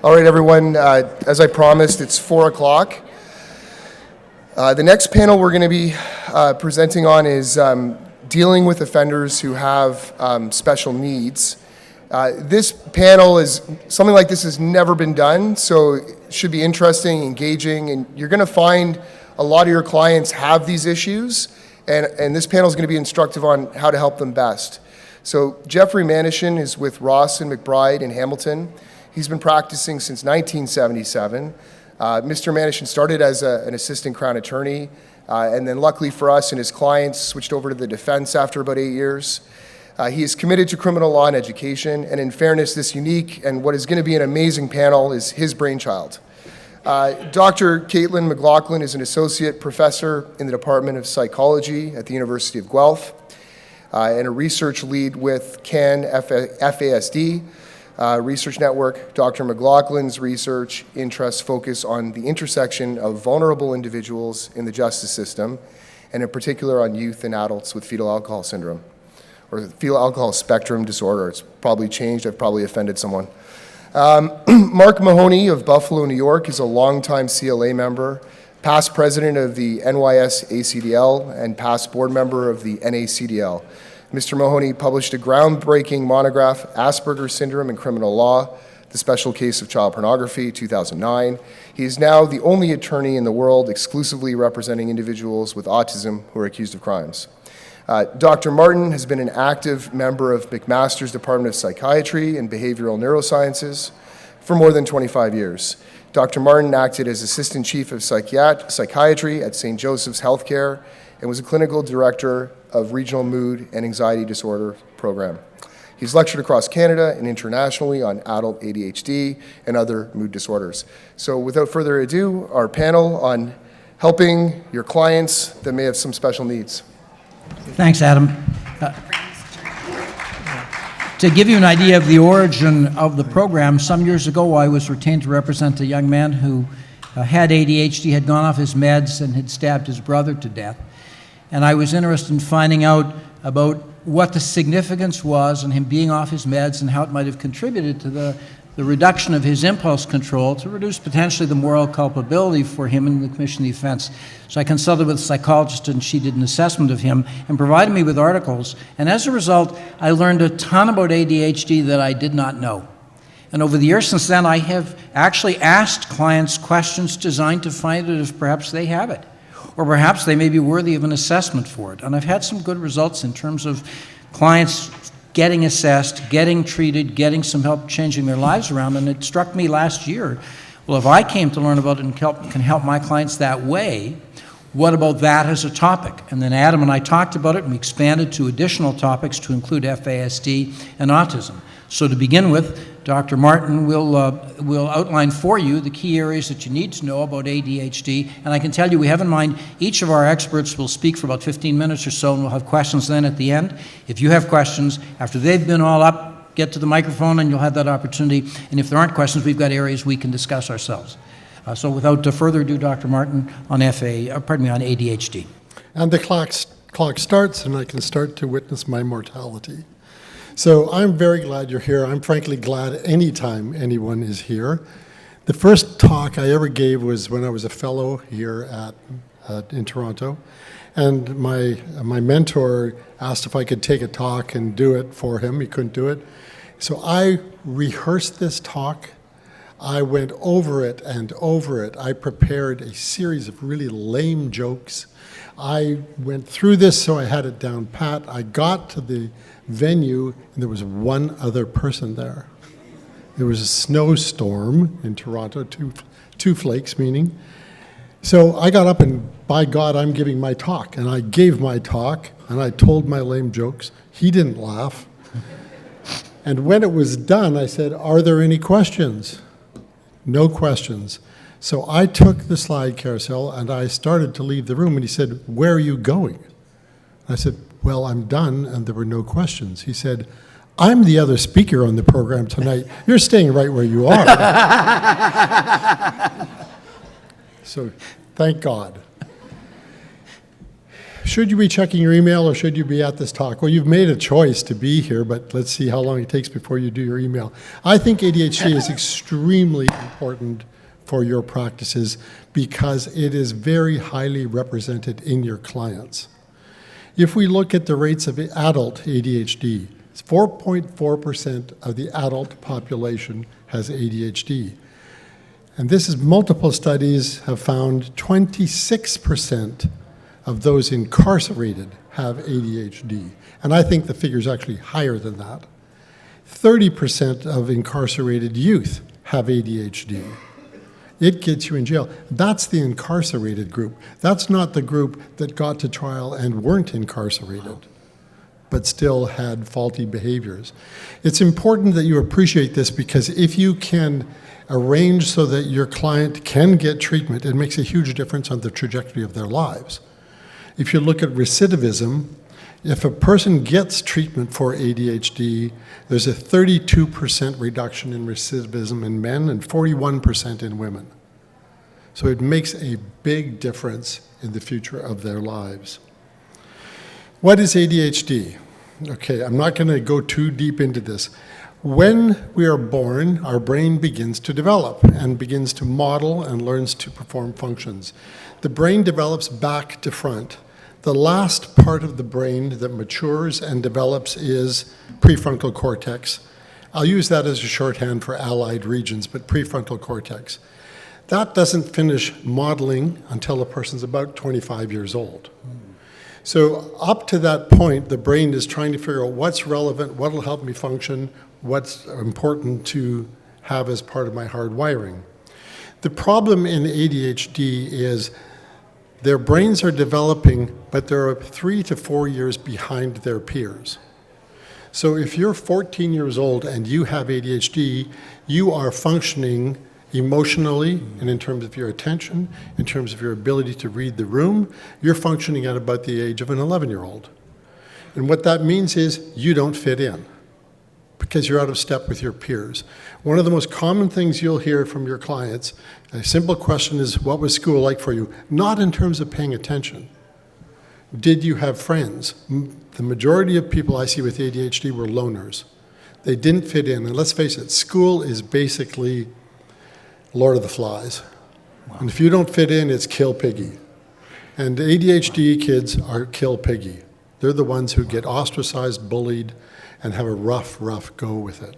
All right, everyone, as I promised, it's 4 o'clock. The next panel we're going to be presenting on is dealing with offenders who have special needs. This panel is, something like this has never been done, so it should be interesting, engaging, and you're going to find a lot of your clients have these issues, and this panel is going to be instructive on how to help them best. So Jeffrey Manishen is with Ross and McBride in Hamilton. He's been practicing since 1977. Mr. Manishen started as an assistant Crown attorney, and then luckily for us and his clients, switched over to the defense after about 8 years. He is committed to criminal law and education, and in fairness, this unique and what is going to be an amazing panel is his brainchild. Dr. Kaitlyn McLachlan is an associate professor in the Department of Psychology at the University of Guelph, and a research lead with CAN FASD Research Network. Dr. McLachlan's research interests focus on the intersection of vulnerable individuals in the justice system, and in particular on youth and adults with fetal alcohol syndrome, or fetal alcohol spectrum disorder. It's probably changed. I've probably offended someone. Mark Mahoney of Buffalo, New York is a longtime CLA member, past president of the NYS-ACDL, and past board member of the NACDL. Mr. Mahoney published a groundbreaking monograph, Asperger's Syndrome and Criminal Law, The Special Case of Child Pornography, 2009. He is now the only attorney in the world exclusively representing individuals with autism who are accused of crimes. Dr. Martin has been an active member of McMaster's Department of Psychiatry and Behavioral Neurosciences for more than 25 years. Dr. Martin acted as Assistant Chief of Psychiatry at St. Joseph's Healthcare and was a clinical director of Regional Mood and Anxiety Disorder Program. He's lectured across Canada and internationally on adult ADHD and other mood disorders. So without further ado, our panel on helping your clients that may have some special needs. Thanks, Adam. To give you an idea of the origin of the program, some years ago I was retained to represent a young man who had ADHD, had gone off his meds, and had stabbed his brother to death. And I was interested in finding out about what the significance was in him being off his meds and how it might have contributed to the reduction of his impulse control to reduce potentially the moral culpability for him in the commission of the offense. So I consulted with a psychologist, and she did an assessment of him and provided me with articles. And as a result, I learned a ton about ADHD that I did not know. And over the years since then, I have actually asked clients questions designed to find out if perhaps they have it, or perhaps they may be worthy of an assessment for it. And I've had some good results in terms of clients getting assessed, getting treated, getting some help changing their lives around. And it struck me last year, well, if I came to learn about it and can help my clients that way, what about that as a topic? And then Adam and I talked about it, and we expanded to additional topics to include FASD and autism. So to begin with, Dr. Martin will outline for you the key areas that you need to know about ADHD. And I can tell you we have in mind each of our experts will speak for about 15 minutes or so, and we'll have questions then at the end. If you have questions, after they've been all up, get to the microphone and you'll have that opportunity. And if there aren't questions, we've got areas we can discuss ourselves. So without further ado, Dr. Martin on ADHD. And the clock starts, and I can start to witness my mortality. So I'm very glad you're here. I'm frankly glad anytime anyone is here. The first talk I ever gave was when I was a fellow here in Toronto, and my mentor asked if I could take a talk and do it for him. He couldn't do it. So I rehearsed this talk. I went over it and over it. I prepared a series of really lame jokes. I went through this so I had it down pat. I got to the venue, and there was one other person there. There was a snowstorm in Toronto, two flakes meaning. So I got up, and by God, I'm giving my talk. And I gave my talk, and I told my lame jokes. He didn't laugh. And when it was done, I said, "Are there any questions?" No questions. So I took the slide carousel, and I started to leave the room, and he said, "Where are you going?" I said, "Well, I'm done," and there were no questions. He said, "I'm the other speaker on the program tonight. You're staying right where you are." So, thank God. Should you be checking your email or should you be at this talk? Well, you've made a choice to be here, but let's see how long it takes before you do your email. I think ADHD is extremely important for your practices because it is very highly represented in your clients. If we look at the rates of adult ADHD, 4.4% of the adult population has ADHD. And this is multiple studies have found 26% of those incarcerated have ADHD. And I think the figure is actually higher than that. 30% of incarcerated youth have ADHD. It gets you in jail. That's the incarcerated group. That's not the group that got to trial and weren't incarcerated, but still had faulty behaviors. It's important that you appreciate this because if you can arrange so that your client can get treatment, it makes a huge difference on the trajectory of their lives. If you look at recidivism, if a person gets treatment for ADHD, there's a 32% reduction in recidivism in men and 41% in women. So it makes a big difference in the future of their lives. What is ADHD? Okay, I'm not going to go too deep into this. When we are born, our brain begins to develop and begins to model and learns to perform functions. The brain develops back to front. The last part of the brain that matures and develops is prefrontal cortex. I'll use that as a shorthand for allied regions, but prefrontal cortex. That doesn't finish modeling until a person's about 25 years old. So up to that point, the brain is trying to figure out what's relevant, what will help me function, what's important to have as part of my hardwiring. The problem in ADHD is their brains are developing, but they're 3 to 4 years behind their peers. So if you're 14 years old and you have ADHD, you are functioning emotionally and in terms of your attention, in terms of your ability to read the room, you're functioning at about the age of an 11-year-old. And what that means is you don't fit in because you're out of step with your peers. One of the most common things you'll hear from your clients, a simple question is, what was school like for you? Not in terms of paying attention. Did you have friends? The majority of people I see with ADHD were loners. They didn't fit in. And let's face it, school is basically Lord of the Flies. Wow. And if you don't fit in, it's kill piggy. And ADHD kids are kill piggy. They're the ones who get ostracized, bullied, and have a rough go with it.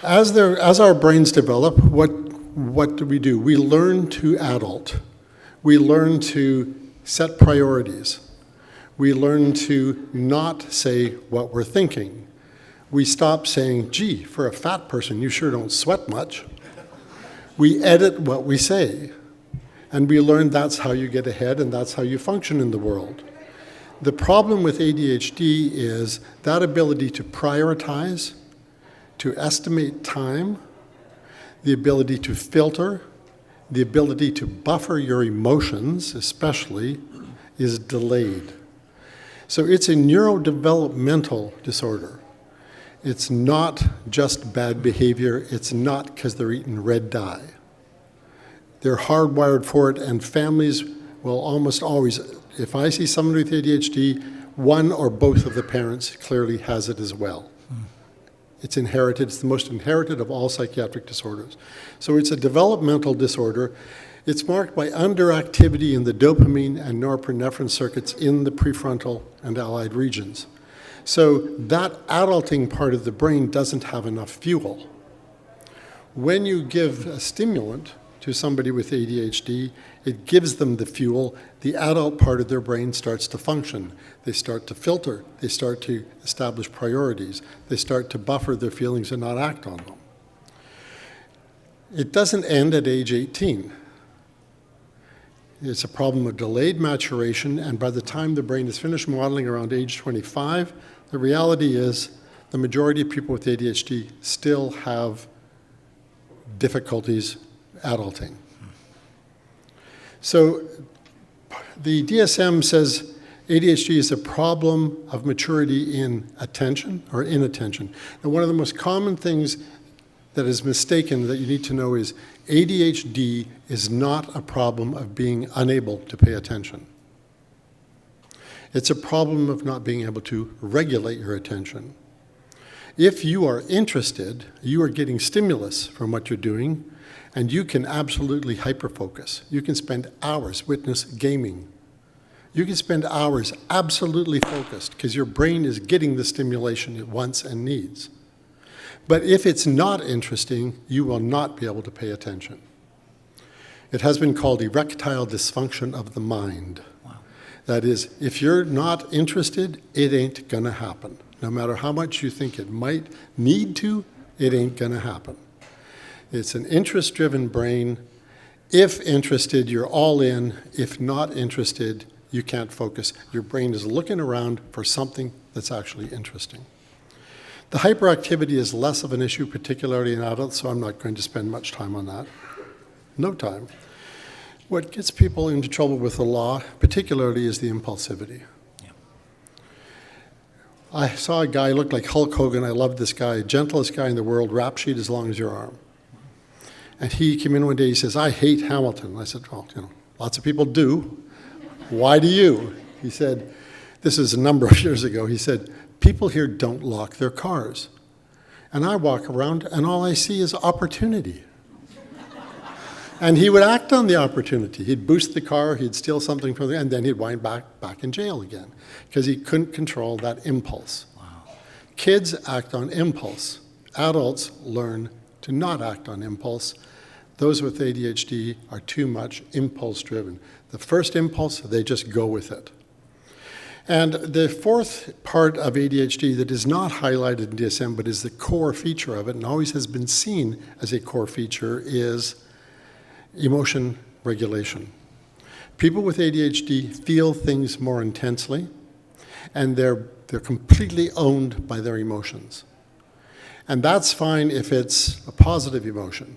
As our brains develop, what do? We learn to adult. We learn to set priorities. We learn to not say what we're thinking. We stop saying, gee, for a fat person, you sure don't sweat much. We edit what we say. And we learn that's how you get ahead and that's how you function in the world. The problem with ADHD is that ability to prioritize, to estimate time, the ability to filter, the ability to buffer your emotions, especially, is delayed. So it's a neurodevelopmental disorder. It's not just bad behavior. It's not because they're eating red dye. They're hardwired for it, and families will almost always, if I see someone with ADHD, one or both of the parents clearly has it as well. It's inherited. It's the most inherited of all psychiatric disorders. So it's a developmental disorder. It's marked by underactivity in the dopamine and norepinephrine circuits in the prefrontal and allied regions. So that adulting part of the brain doesn't have enough fuel. When you give a stimulant to somebody with ADHD, it gives them the fuel. The adult part of their brain starts to function. They start to filter. They start to establish priorities. They start to buffer their feelings and not act on them. It doesn't end at age 18. It's a problem of delayed maturation, and by the time the brain is finished modeling around age 25, the reality is the majority of people with ADHD still have difficulties adulting. So the DSM says ADHD is a problem of maturity in attention or inattention. And one of the most common things that is mistaken that you need to know is ADHD is not a problem of being unable to pay attention. It's a problem of not being able to regulate your attention. If you are interested, you are getting stimulus from what you're doing, and you can absolutely hyperfocus. You can spend hours, witness gaming. You can spend hours absolutely focused because your brain is getting the stimulation it wants and needs. But if it's not interesting, you will not be able to pay attention. It has been called erectile dysfunction of the mind. Wow. That is, if you're not interested, it ain't gonna happen. No matter how much you think it might need to, it ain't gonna happen. It's an interest-driven brain. If interested, you're all in. If not interested, you can't focus. Your brain is looking around for something that's actually interesting. The hyperactivity is less of an issue, particularly in adults, so I'm not going to spend much time on that. No time. What gets people into trouble with the law, particularly, is the impulsivity. I saw a guy look like Hulk Hogan. I loved this guy, gentlest guy in the world, rap sheet as long as your arm. And he came in one day, he says, "I hate Hamilton." I said, "Well, lots of people do. Why do you?" He said, this is a number of years ago, he said, "People here don't lock their cars. And I walk around and all I see is opportunity." And he would act on the opportunity. He'd boost the car, he'd steal something from and then he'd wind back in jail again because he couldn't control that impulse. Wow. Kids act on impulse. Adults learn to not act on impulse. Those with ADHD are too much impulse-driven. The first impulse, they just go with it. And the fourth part of ADHD that is not highlighted in DSM but is the core feature of it and always has been seen as a core feature is emotion regulation. People with ADHD feel things more intensely, and they're completely owned by their emotions. And that's fine if it's a positive emotion.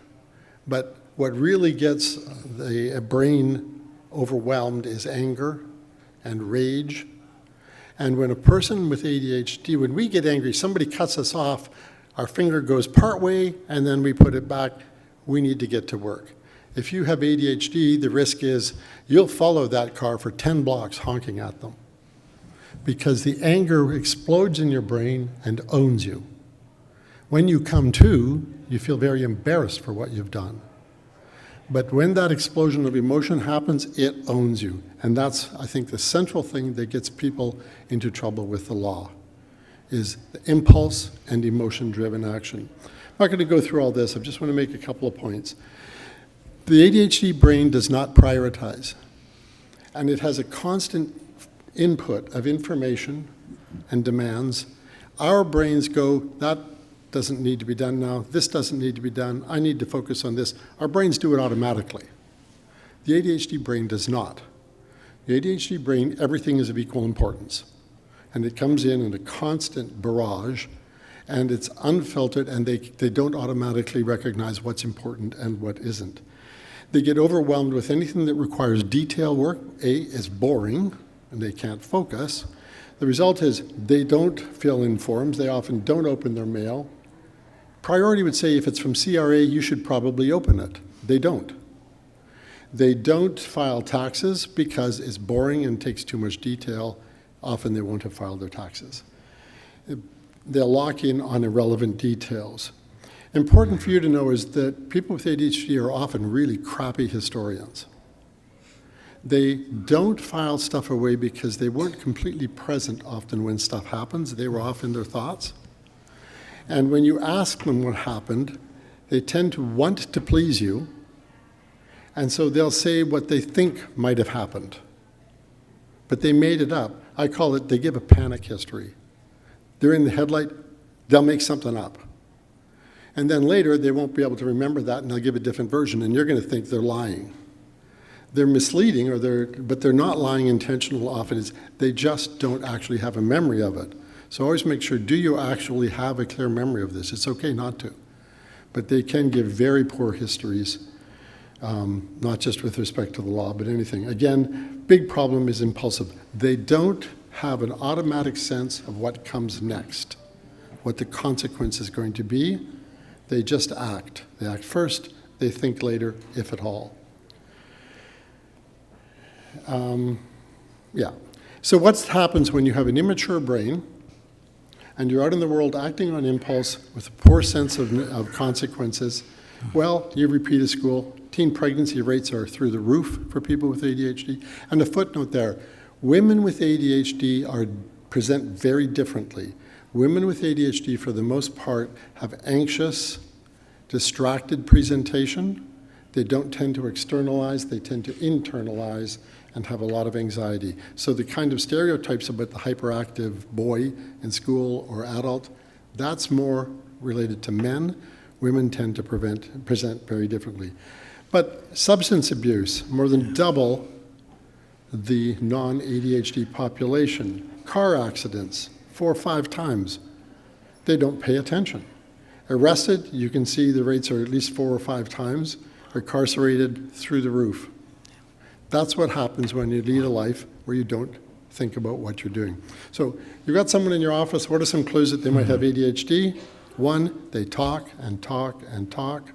But what really gets the brain overwhelmed is anger and rage. And when a person with ADHD, when we get angry, somebody cuts us off, our finger goes part way, and then we put it back, we need to get to work. If you have ADHD, the risk is you'll follow that car for 10 blocks honking at them because the anger explodes in your brain and owns you. When you come to, you feel very embarrassed for what you've done. But when that explosion of emotion happens, it owns you. And that's, I think, the central thing that gets people into trouble with the law is the impulse and emotion-driven action. I'm not going to go through all this. I just want to make a couple of points. The ADHD brain does not prioritize, and it has a constant input of information and demands. Our brains go, that doesn't need to be done now, this doesn't need to be done, I need to focus on this. Our brains do it automatically. The ADHD brain does not. The ADHD brain, everything is of equal importance, and it comes in a constant barrage, and it's unfiltered, and they don't automatically recognize what's important and what isn't. They get overwhelmed with anything that requires detail work. A, is boring, and they can't focus. The result is they don't fill in forms. They often don't open their mail. Priority would say if it's from CRA, you should probably open it. They don't. They don't file taxes because it's boring and takes too much detail. Often they won't have filed their taxes. They'll lock in on irrelevant details. Important for you to know is that people with ADHD are often really crappy historians. They don't file stuff away because they weren't completely present often when stuff happens. They were off in their thoughts. And when you ask them what happened, they tend to want to please you, and so they'll say what they think might have happened. But they made it up. I call it, they give a panic history. They're in the headlight, they'll make something up. And then later, they won't be able to remember that, and they'll give a different version, and you're going to think they're lying. They're misleading, but they're not lying intentional often. They just don't actually have a memory of it. So always make sure, do you actually have a clear memory of this? It's okay not to. But they can give very poor histories, not just with respect to the law, but anything. Again, big problem is impulsive. They don't have an automatic sense of what comes next, what the consequence is going to be. They just act. They act first, they think later, if at all. So what happens when you have an immature brain and you're out in the world acting on impulse with a poor sense of consequences? Well, you repeat a school. Teen pregnancy rates are through the roof for people with ADHD. And a footnote there, women with ADHD present very differently. Women with ADHD, for the most part, have anxious, distracted presentation. They don't tend to externalize, they tend to internalize and have a lot of anxiety. So the kind of stereotypes about the hyperactive boy in school or adult, that's more related to men. Women tend to present very differently. But substance abuse, more than double the non-ADHD population. Car accidents, 4 or 5 times. They don't pay attention. Arrested, you can see the rates are at least 4 or 5 times. Incarcerated, through the roof. That's what happens when you lead a life where you don't think about what you're doing. So you've got someone in your office, what are some clues that they might have ADHD? 1, they talk and talk and talk.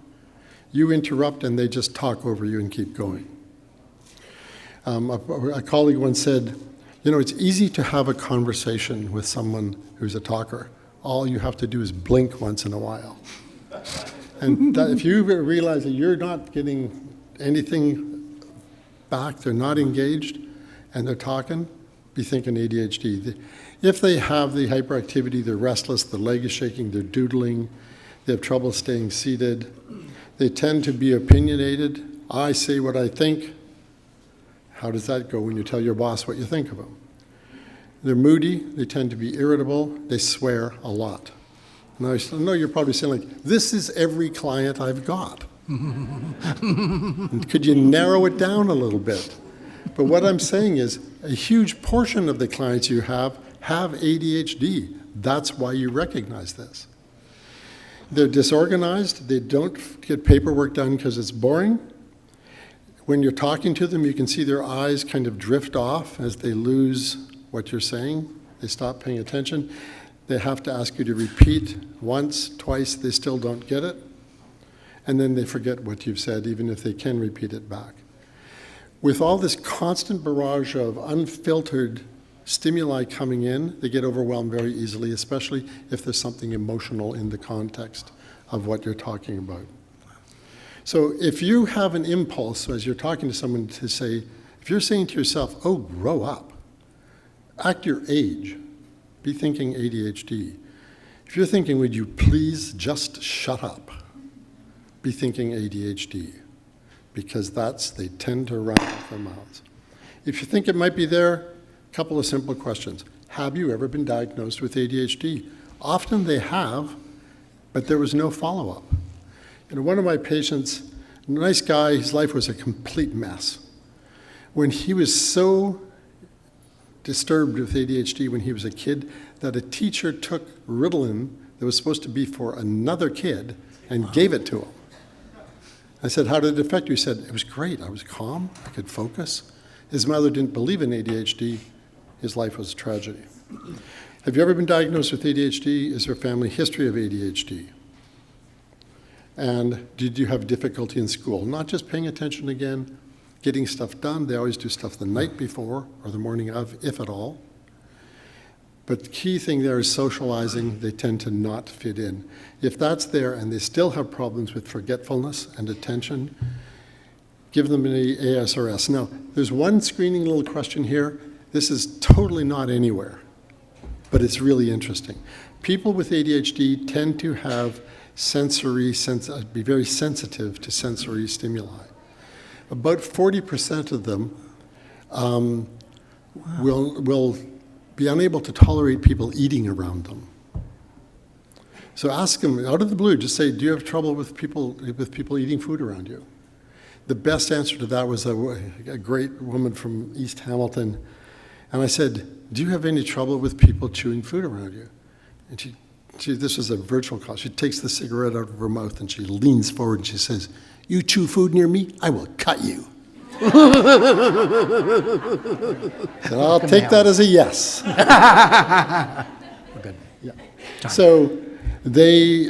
You interrupt and they just talk over you and keep going. A colleague once said, you know, it's easy to have a conversation with someone who's a talker. All you have to do is blink once in a while. And that, if you realize that you're not getting anything back, they're not engaged, and they're talking, be thinking ADHD. If they have the hyperactivity, they're restless, the leg is shaking, they're doodling, they have trouble staying seated, they tend to be opinionated. I say what I think. How does that go when you tell your boss what you think of them? They're moody, they tend to be irritable, they swear a lot. Now, I know you're probably saying, like, this is every client I've got. Could you narrow it down a little bit? But what I'm saying is a huge portion of the clients you have ADHD. That's why you recognize this. They're disorganized. They don't get paperwork done because it's boring. When you're talking to them, you can see their eyes kind of drift off as they lose what you're saying. They stop paying attention. They have to ask you to repeat once, twice. They still don't get it. And then they forget what you've said, even if they can repeat it back. With all this constant barrage of unfiltered stimuli coming in, they get overwhelmed very easily, especially if there's something emotional in the context of what you're talking about. So if you have an impulse as you're talking to someone to say, if you're saying to yourself, oh, grow up, act your age, be thinking ADHD. If you're thinking, would you please just shut up, be thinking ADHD, because they tend to run with their mouths. If you think it might be there, a couple of simple questions. Have you ever been diagnosed with ADHD? Often they have, but there was no follow-up. You know, one of my patients, nice guy, his life was a complete mess. When he was so disturbed with ADHD when he was a kid that a teacher took Ritalin that was supposed to be for another kid and gave it to him. I said, how did it affect you? He said, it was great. I was calm. I could focus. His mother didn't believe in ADHD. His life was a tragedy. Have you ever been diagnosed with ADHD? Is there a family history of ADHD? And did you have difficulty in school? Not just paying attention again, getting stuff done. They always do stuff the night before or the morning of, if at all. But the key thing there is socializing. They tend to not fit in. If that's there and they still have problems with forgetfulness and attention, give them an ASRS. Now, there's one screening little question here. This is totally not anywhere, but it's really interesting. People with ADHD tend to have be very sensitive to sensory stimuli. About 40% of them will be unable to tolerate people eating around them. So ask them, out of the blue, just say, do you have trouble with people eating food around you? The best answer to that was a great woman from East Hamilton. And I said, do you have any trouble with people chewing food around you? And this was a virtual call. She takes the cigarette out of her mouth and she leans forward and she says, you chew food near me, I will cut you. And I'll take that as a yes. Good. Yeah. So they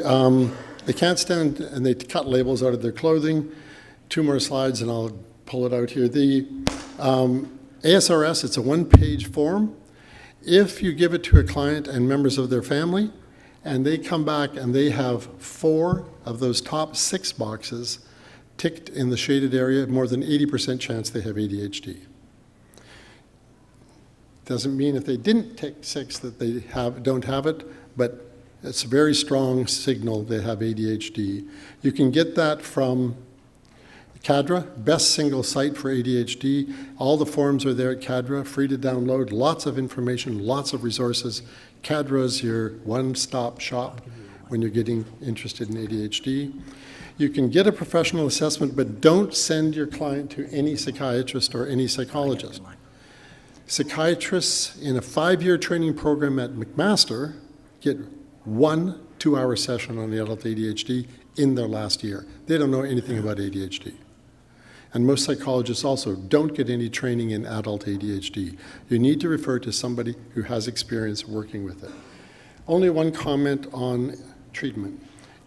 can't stand, and they cut labels out of their clothing. 2 more slides and I'll pull it out here. ASRS, it's a one-page form. If you give it to a client and members of their family, and they come back and they have 4 of those top 6 boxes ticked in the shaded area, more than 80% chance they have ADHD. Doesn't mean if they didn't tick 6 that they don't have it, but it's a very strong signal they have ADHD. You can get that from CADRA, best single site for ADHD. All the forms are there at CADRA, free to download, lots of information, lots of resources. CADRA is your one-stop shop when you're getting interested in ADHD. You can get a professional assessment, but don't send your client to any psychiatrist or any psychologist. Psychiatrists in a 5-year training program at McMaster get 1 2-hour session on the adult ADHD in their last year. They don't know anything about ADHD. And most psychologists also don't get any training in adult ADHD. You need to refer to somebody who has experience working with it. Only one comment on treatment.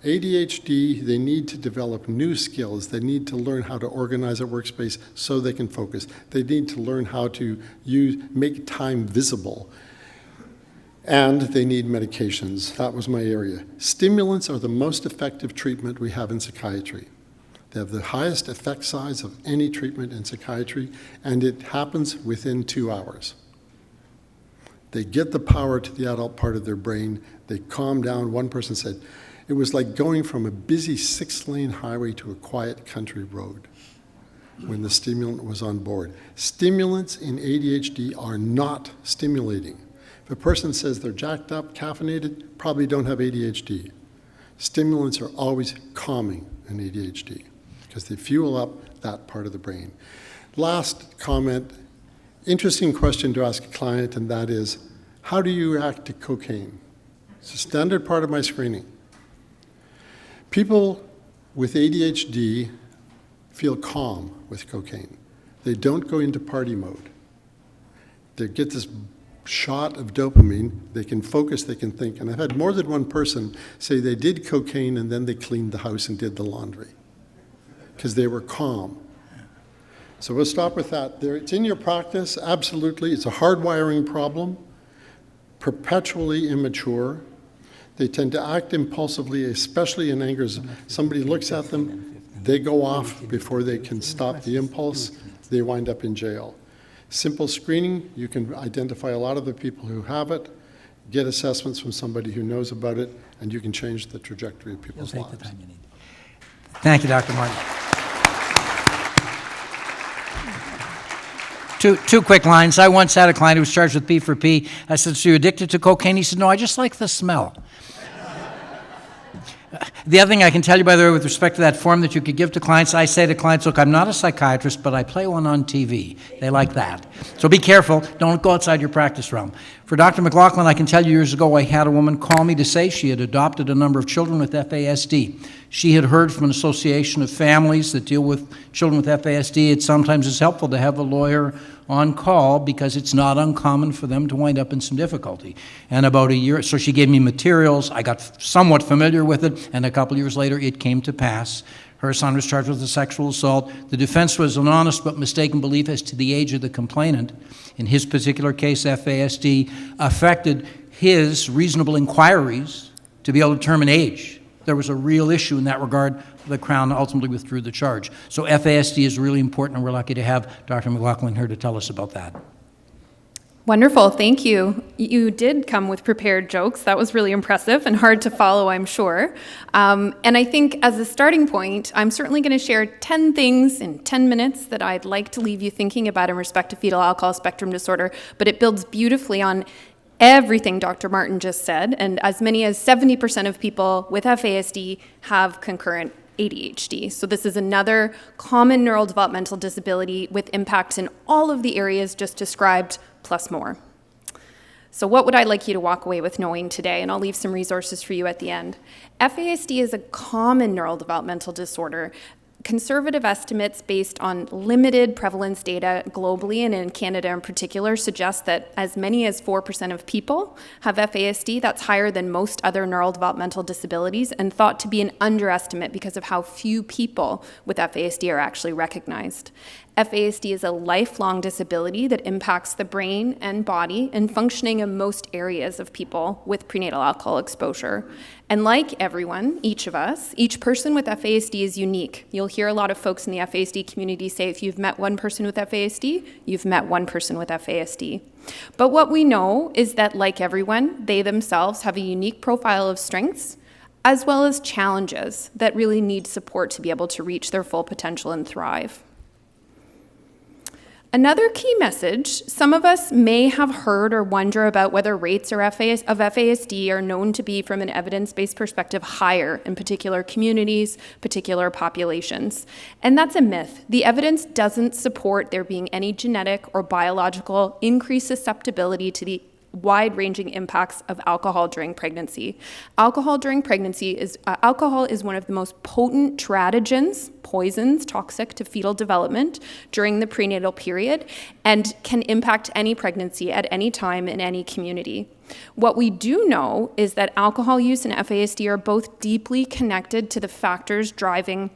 ADHD, they need to develop new skills. They need to learn how to organize a workspace so they can focus. They need to learn how to make time visible. And they need medications. That was my area. Stimulants are the most effective treatment we have in psychiatry. They have the highest effect size of any treatment in psychiatry, and it happens within 2 hours. They get the power to the adult part of their brain. They calm down. One person said, it was like going from a busy 6-lane highway to a quiet country road when the stimulant was on board. Stimulants in ADHD are not stimulating. If a person says they're jacked up, caffeinated, probably don't have ADHD. Stimulants are always calming in ADHD because they fuel up that part of the brain. Last comment, interesting question to ask a client, and that is, how do you react to cocaine? It's a standard part of my screening. People with ADHD feel calm with cocaine. They don't go into party mode. They get this shot of dopamine, they can focus, they can think. And I've had more than one person say they did cocaine and then they cleaned the house and did the laundry because they were calm. So we'll stop with that. It's in your practice, absolutely. It's a hardwiring problem, perpetually immature. They tend to act impulsively, especially in anger. Somebody looks at them, they go off before they can stop the impulse, they wind up in jail. Simple screening, you can identify a lot of the people who have it, get assessments from somebody who knows about it, and you can change the trajectory of people's lives. Thank you, Dr. Martin. Two quick lines. I once had a client who was charged with P4P. I said, so you're addicted to cocaine? He said, no, I just like the smell. The other thing I can tell you, by the way, with respect to that form that you could give to clients, I say to clients, look, I'm not a psychiatrist, but I play one on TV. They like that. So be careful. Don't go outside your practice realm. For Dr. McLachlan, I can tell you years ago, I had a woman call me to say she had adopted a number of children with FASD. She had heard from an association of families that deal with children with FASD. It sometimes is helpful to have a lawyer on call because it's not uncommon for them to wind up in some difficulty. And about a year, so she gave me materials. I got somewhat familiar with it, and a couple years later, it came to pass. Her son was charged with a sexual assault. The defense was an honest but mistaken belief as to the age of the complainant. In his particular case, FASD affected his reasonable inquiries to be able to determine age. There was a real issue in that regard. The Crown ultimately withdrew the charge. So FASD is really important, and we're lucky to have Dr. McLachlan here to tell us about that. Wonderful, thank you. You did come with prepared jokes. That was really impressive and hard to follow, I'm sure. And I think as a starting point, I'm certainly going to share 10 things in 10 minutes that I'd like to leave you thinking about in respect to fetal alcohol spectrum disorder, but it builds beautifully on everything Dr. Martin just said, and as many as 70% of people with FASD have concurrent ADHD. So this is another common neurodevelopmental disability with impacts in all of the areas just described, plus more. So what would I like you to walk away with knowing today? And I'll leave some resources for you at the end. FASD is a common neurodevelopmental disorder. conservative estimates based on limited prevalence data globally and in Canada in particular suggest that as many as 4% of people have FASD. That's higher than most other neurodevelopmental disabilities and thought to be an underestimate because of how few people with FASD are actually recognized. FASD is a lifelong disability that impacts the brain and body and functioning in most areas of people with prenatal alcohol exposure. And like everyone, each of us, each person with FASD is unique. You'll hear a lot of folks in the FASD community say if you've met one person with FASD, you've met one person with FASD. But what we know is that like everyone, they themselves have a unique profile of strengths as well as challenges that really need support to be able to reach their full potential and thrive. Another key message, some of us may have heard or wonder about whether rates of FASD are known to be, from an evidence-based perspective, higher in particular communities, particular populations. And that's a myth. The evidence doesn't support there being any genetic or biological increased susceptibility to the wide-ranging impacts of alcohol during pregnancy. Alcohol is one of the most potent teratogens, poisons, toxic to fetal development during the prenatal period, and can impact any pregnancy at any time in any community. What we do know is that alcohol use and FASD are both deeply connected to the factors driving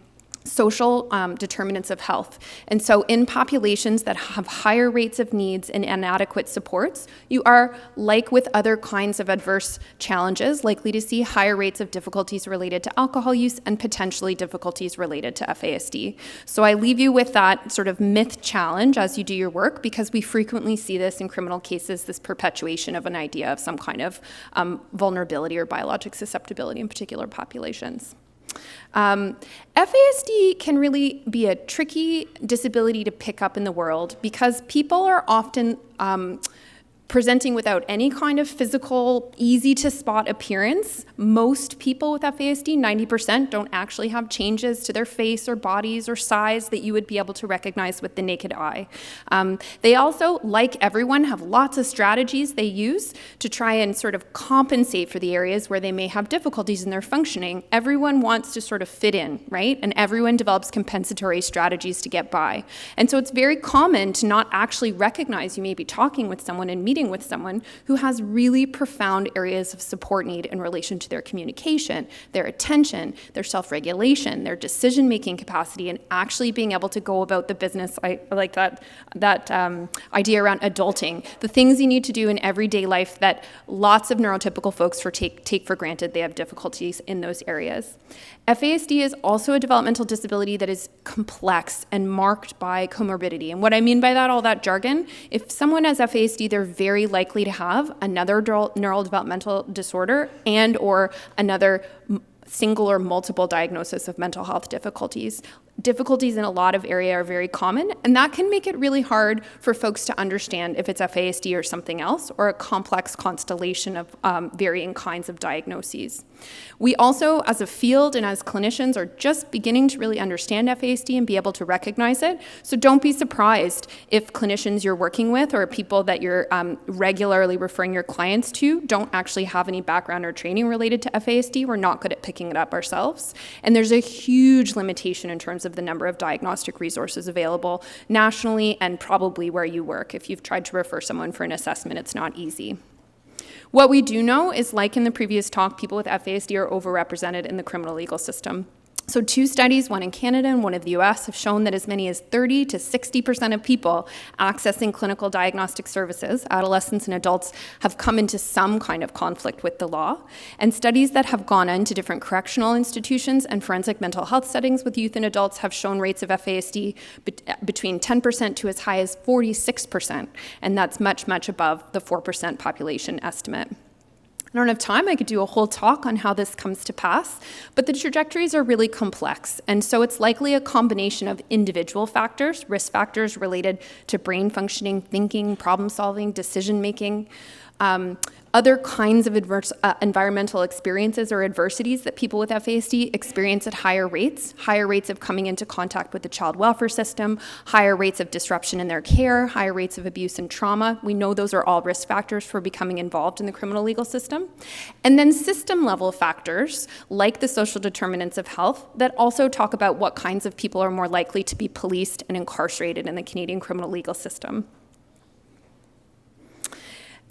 social determinants of health. And so in populations that have higher rates of needs and inadequate supports, you are, like with other kinds of adverse challenges, likely to see higher rates of difficulties related to alcohol use and potentially difficulties related to FASD. So I leave you with that sort of myth challenge as you do your work, because we frequently see this in criminal cases, this perpetuation of an idea of some kind of vulnerability or biologic susceptibility in particular populations. FASD can really be a tricky disability to pick up in the world because people are often presenting without any kind of physical, easy-to-spot appearance. Most people with FASD, 90%, don't actually have changes to their face or bodies or size that you would be able to recognize with the naked eye. They also, like everyone, have lots of strategies they use to try and sort of compensate for the areas where they may have difficulties in their functioning. Everyone wants to sort of fit in, right? And everyone develops compensatory strategies to get by. And so it's very common to not actually recognize you may be talking with someone and meeting with someone who has really profound areas of support need in relation to their communication, their attention, their self-regulation, their decision-making capacity, and actually being able to go about the business. I like that idea around adulting, the things you need to do in everyday life that lots of neurotypical folks take for granted. They have difficulties in those areas. FASD is also a developmental disability that is complex and marked by comorbidity. And what I mean by that, all that jargon, if someone has FASD, they're very likely to have another neurodevelopmental disorder and or another single or multiple diagnosis of mental health difficulties. Difficulties in a lot of areas are very common, and that can make it really hard for folks to understand if it's FASD or something else, or a complex constellation of varying kinds of diagnoses. We also, as a field and as clinicians, are just beginning to really understand FASD and be able to recognize it. So don't be surprised if clinicians you're working with or people that you're regularly referring your clients to don't actually have any background or training related to FASD. We're not good at picking it up ourselves. And there's a huge limitation in terms of the number of diagnostic resources available nationally and probably where you work. If you've tried to refer someone for an assessment, it's not easy. What we do know is, like in the previous talk, people with FASD are overrepresented in the criminal legal system. So 2 studies, one in Canada and one in the US, have shown that as many as 30 to 60% of people accessing clinical diagnostic services, adolescents and adults, have come into some kind of conflict with the law. And studies that have gone into different correctional institutions and forensic mental health settings with youth and adults have shown rates of FASD between 10% to as high as 46%. And that's much, much above the 4% population estimate. I don't have time, I could do a whole talk on how this comes to pass, but the trajectories are really complex, and so it's likely a combination of individual factors, risk factors related to brain functioning, thinking, problem solving, decision making, Other kinds of environmental experiences or adversities that people with FASD experience at higher rates of coming into contact with the child welfare system, higher rates of disruption in their care, higher rates of abuse and trauma. We know those are all risk factors for becoming involved in the criminal legal system. And then system level factors, like the social determinants of health, that also talk about what kinds of people are more likely to be policed and incarcerated in the Canadian criminal legal system.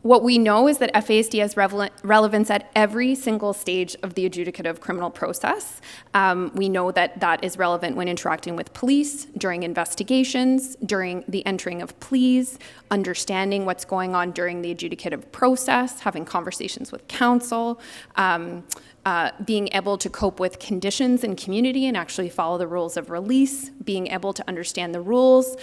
What we know is that FASD has relevance at every single stage of the adjudicative criminal process. We know that that is relevant when interacting with police, during investigations, during the entering of pleas, understanding what's going on during the adjudicative process, having conversations with counsel, being able to cope with conditions in community and actually follow the rules of release, being able to understand the rules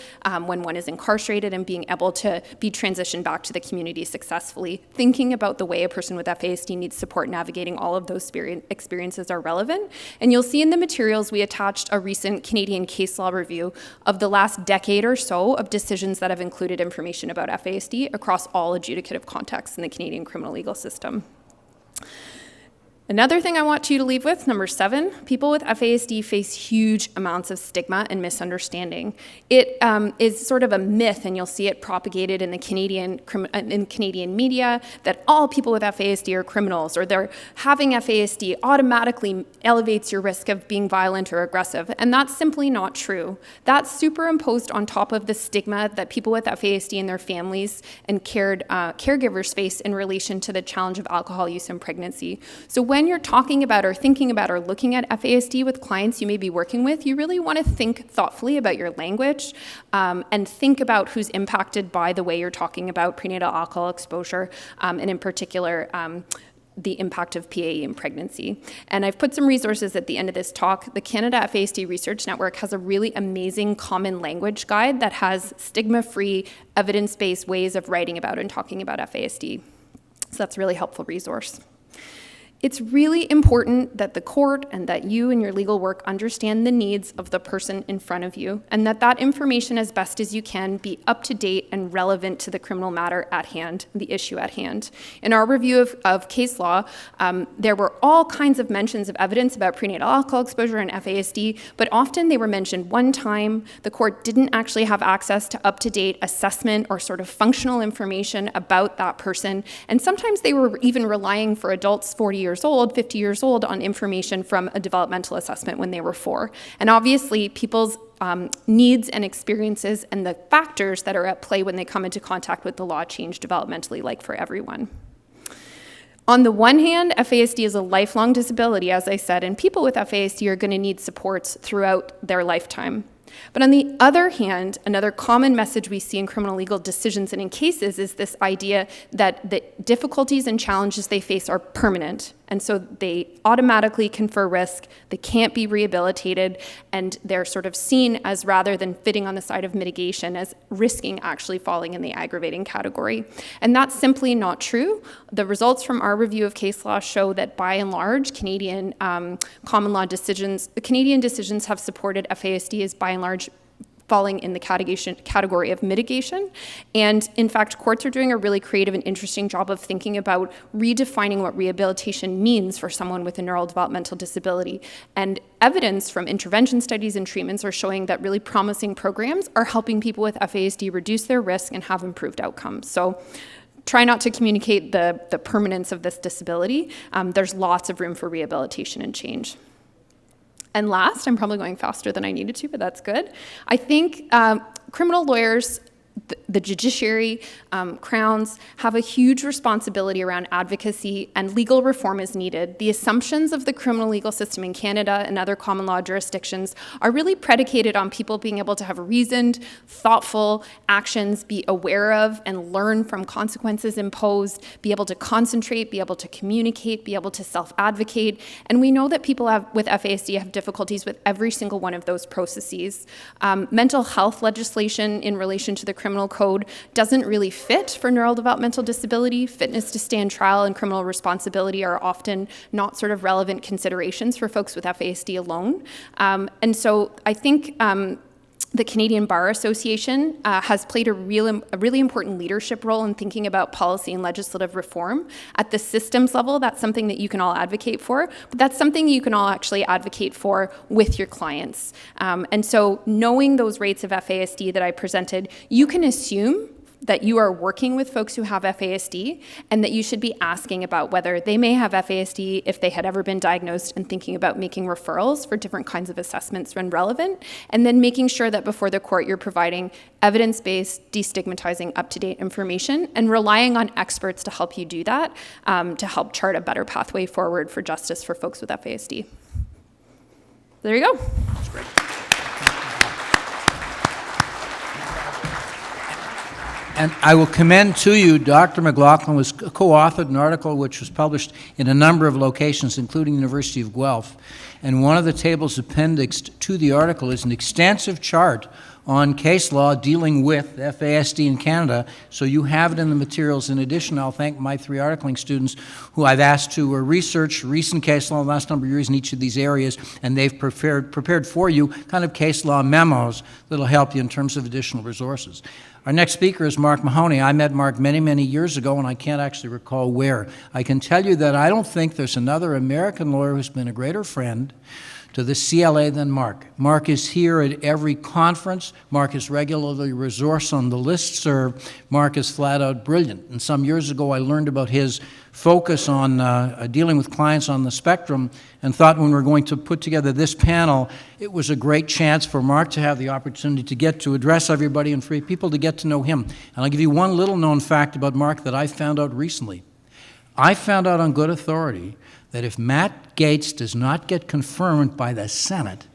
when one is incarcerated, and being able to be transitioned back to the community successfully. Thinking about the way a person with FASD needs support navigating all of those experiences are relevant. And you'll see in the materials we attached a recent Canadian case law review of the last decade or so of decisions that have included information about FASD across all adjudicative contexts in the Canadian criminal legal system. Another thing I want you to leave with, number 7, people with FASD face huge amounts of stigma and misunderstanding. It is sort of a myth, and you'll see it propagated in the Canadian media, that all people with FASD are criminals, or having FASD automatically elevates your risk of being violent or aggressive, and that's simply not true. That's superimposed on top of the stigma that people with FASD and their families and caregivers face in relation to the challenge of alcohol use in pregnancy. So when you're talking about or thinking about or looking at FASD with clients you may be working with, you really want to think thoughtfully about your language and think about who's impacted by the way you're talking about prenatal alcohol exposure, and in particular, the impact of PAE in pregnancy. And I've put some resources at the end of this talk. The Canada FASD Research Network has a really amazing common language guide that has stigma-free, evidence-based ways of writing about and talking about FASD. So that's a really helpful resource. It's really important that the court and that you in your legal work understand the needs of the person in front of you, and that information, as best as you can, be up to date and relevant to the criminal matter at hand, the issue at hand. In our review of case law, there were all kinds of mentions of evidence about prenatal alcohol exposure and FASD, but often they were mentioned one time. The court didn't actually have access to up-to-date assessment or sort of functional information about that person, and sometimes they were even relying for adults 40 years old, 50 years old, on information from a developmental assessment when they were 4. And obviously, people's needs and experiences and the factors that are at play when they come into contact with the law change developmentally, like for everyone. On the one hand, FASD is a lifelong disability, as I said, and people with FASD are going to need supports throughout their lifetime. But on the other hand, another common message we see in criminal legal decisions and in cases is this idea that the difficulties and challenges they face are permanent. And so they automatically confer risk, they can't be rehabilitated, and they're sort of seen as, rather than fitting on the side of mitigation, as risking actually falling in the aggravating category. And that's simply not true. The results from our review of case law show that by and large, Canadian common law decisions, the Canadian decisions have supported FASD as by and large falling in the category of mitigation. And in fact, courts are doing a really creative and interesting job of thinking about redefining what rehabilitation means for someone with a neurodevelopmental disability. And evidence from intervention studies and treatments are showing that really promising programs are helping people with FASD reduce their risk and have improved outcomes. So try not to communicate the permanence of this disability. There's lots of room for rehabilitation and change. And last, I'm probably going faster than I needed to, but that's good. I think criminal lawyers, the judiciary, crowns, have a huge responsibility around advocacy, and legal reform is needed. The assumptions of the criminal legal system in Canada and other common law jurisdictions are really predicated on people being able to have reasoned, thoughtful actions, be aware of and learn from consequences imposed, be able to concentrate, be able to communicate, be able to self-advocate. And we know that people with FASD have difficulties with every single one of those processes. Mental health legislation in relation to the criminal code doesn't really fit for neurodevelopmental disability. Fitness to stand trial and criminal responsibility are often not sort of relevant considerations for folks with FASD alone. And so I think The Canadian Bar Association has played a really important leadership role in thinking about policy and legislative reform. At the systems level, that's something that you can all advocate for, but that's something you can all actually advocate for with your clients. And so knowing those rates of FASD that I presented, you can assume that you are working with folks who have FASD and that you should be asking about whether they may have FASD if they had ever been diagnosed and thinking about making referrals for different kinds of assessments when relevant, and then making sure that before the court you're providing evidence-based, destigmatizing, up-to-date information and relying on experts to help you do that, to help chart a better pathway forward for justice for folks with FASD. There you go. That's great. And I will commend to you, Dr. McLachlan was co-authored an article which was published in a number of locations, including the University of Guelph. And one of the tables appendixed to the article is an extensive chart on case law dealing with FASD in Canada. So you have it in the materials. In addition, I'll thank my 3 articling students who I've asked to research recent case law in the last number of years in each of these areas, and they've prepared for you kind of case law memos that'll help you in terms of additional resources. Our next speaker is Mark Mahoney. I met Mark many, many years ago, and I can't actually recall where. I can tell you that I don't think there's another American lawyer who's been a greater friend to the CLA than Mark. Mark is here at every conference. Mark is regularly resourced on the listserv. Mark is flat out brilliant. And some years ago, I learned about his focus on dealing with clients on the spectrum and thought when we were going to put together this panel, it was a great chance for Mark to have the opportunity to get to address everybody and for people to get to know him. And I'll give you one little known fact about Mark that I found out recently. I found out on good authority that if Matt Gaetz does not get confirmed by the Senate,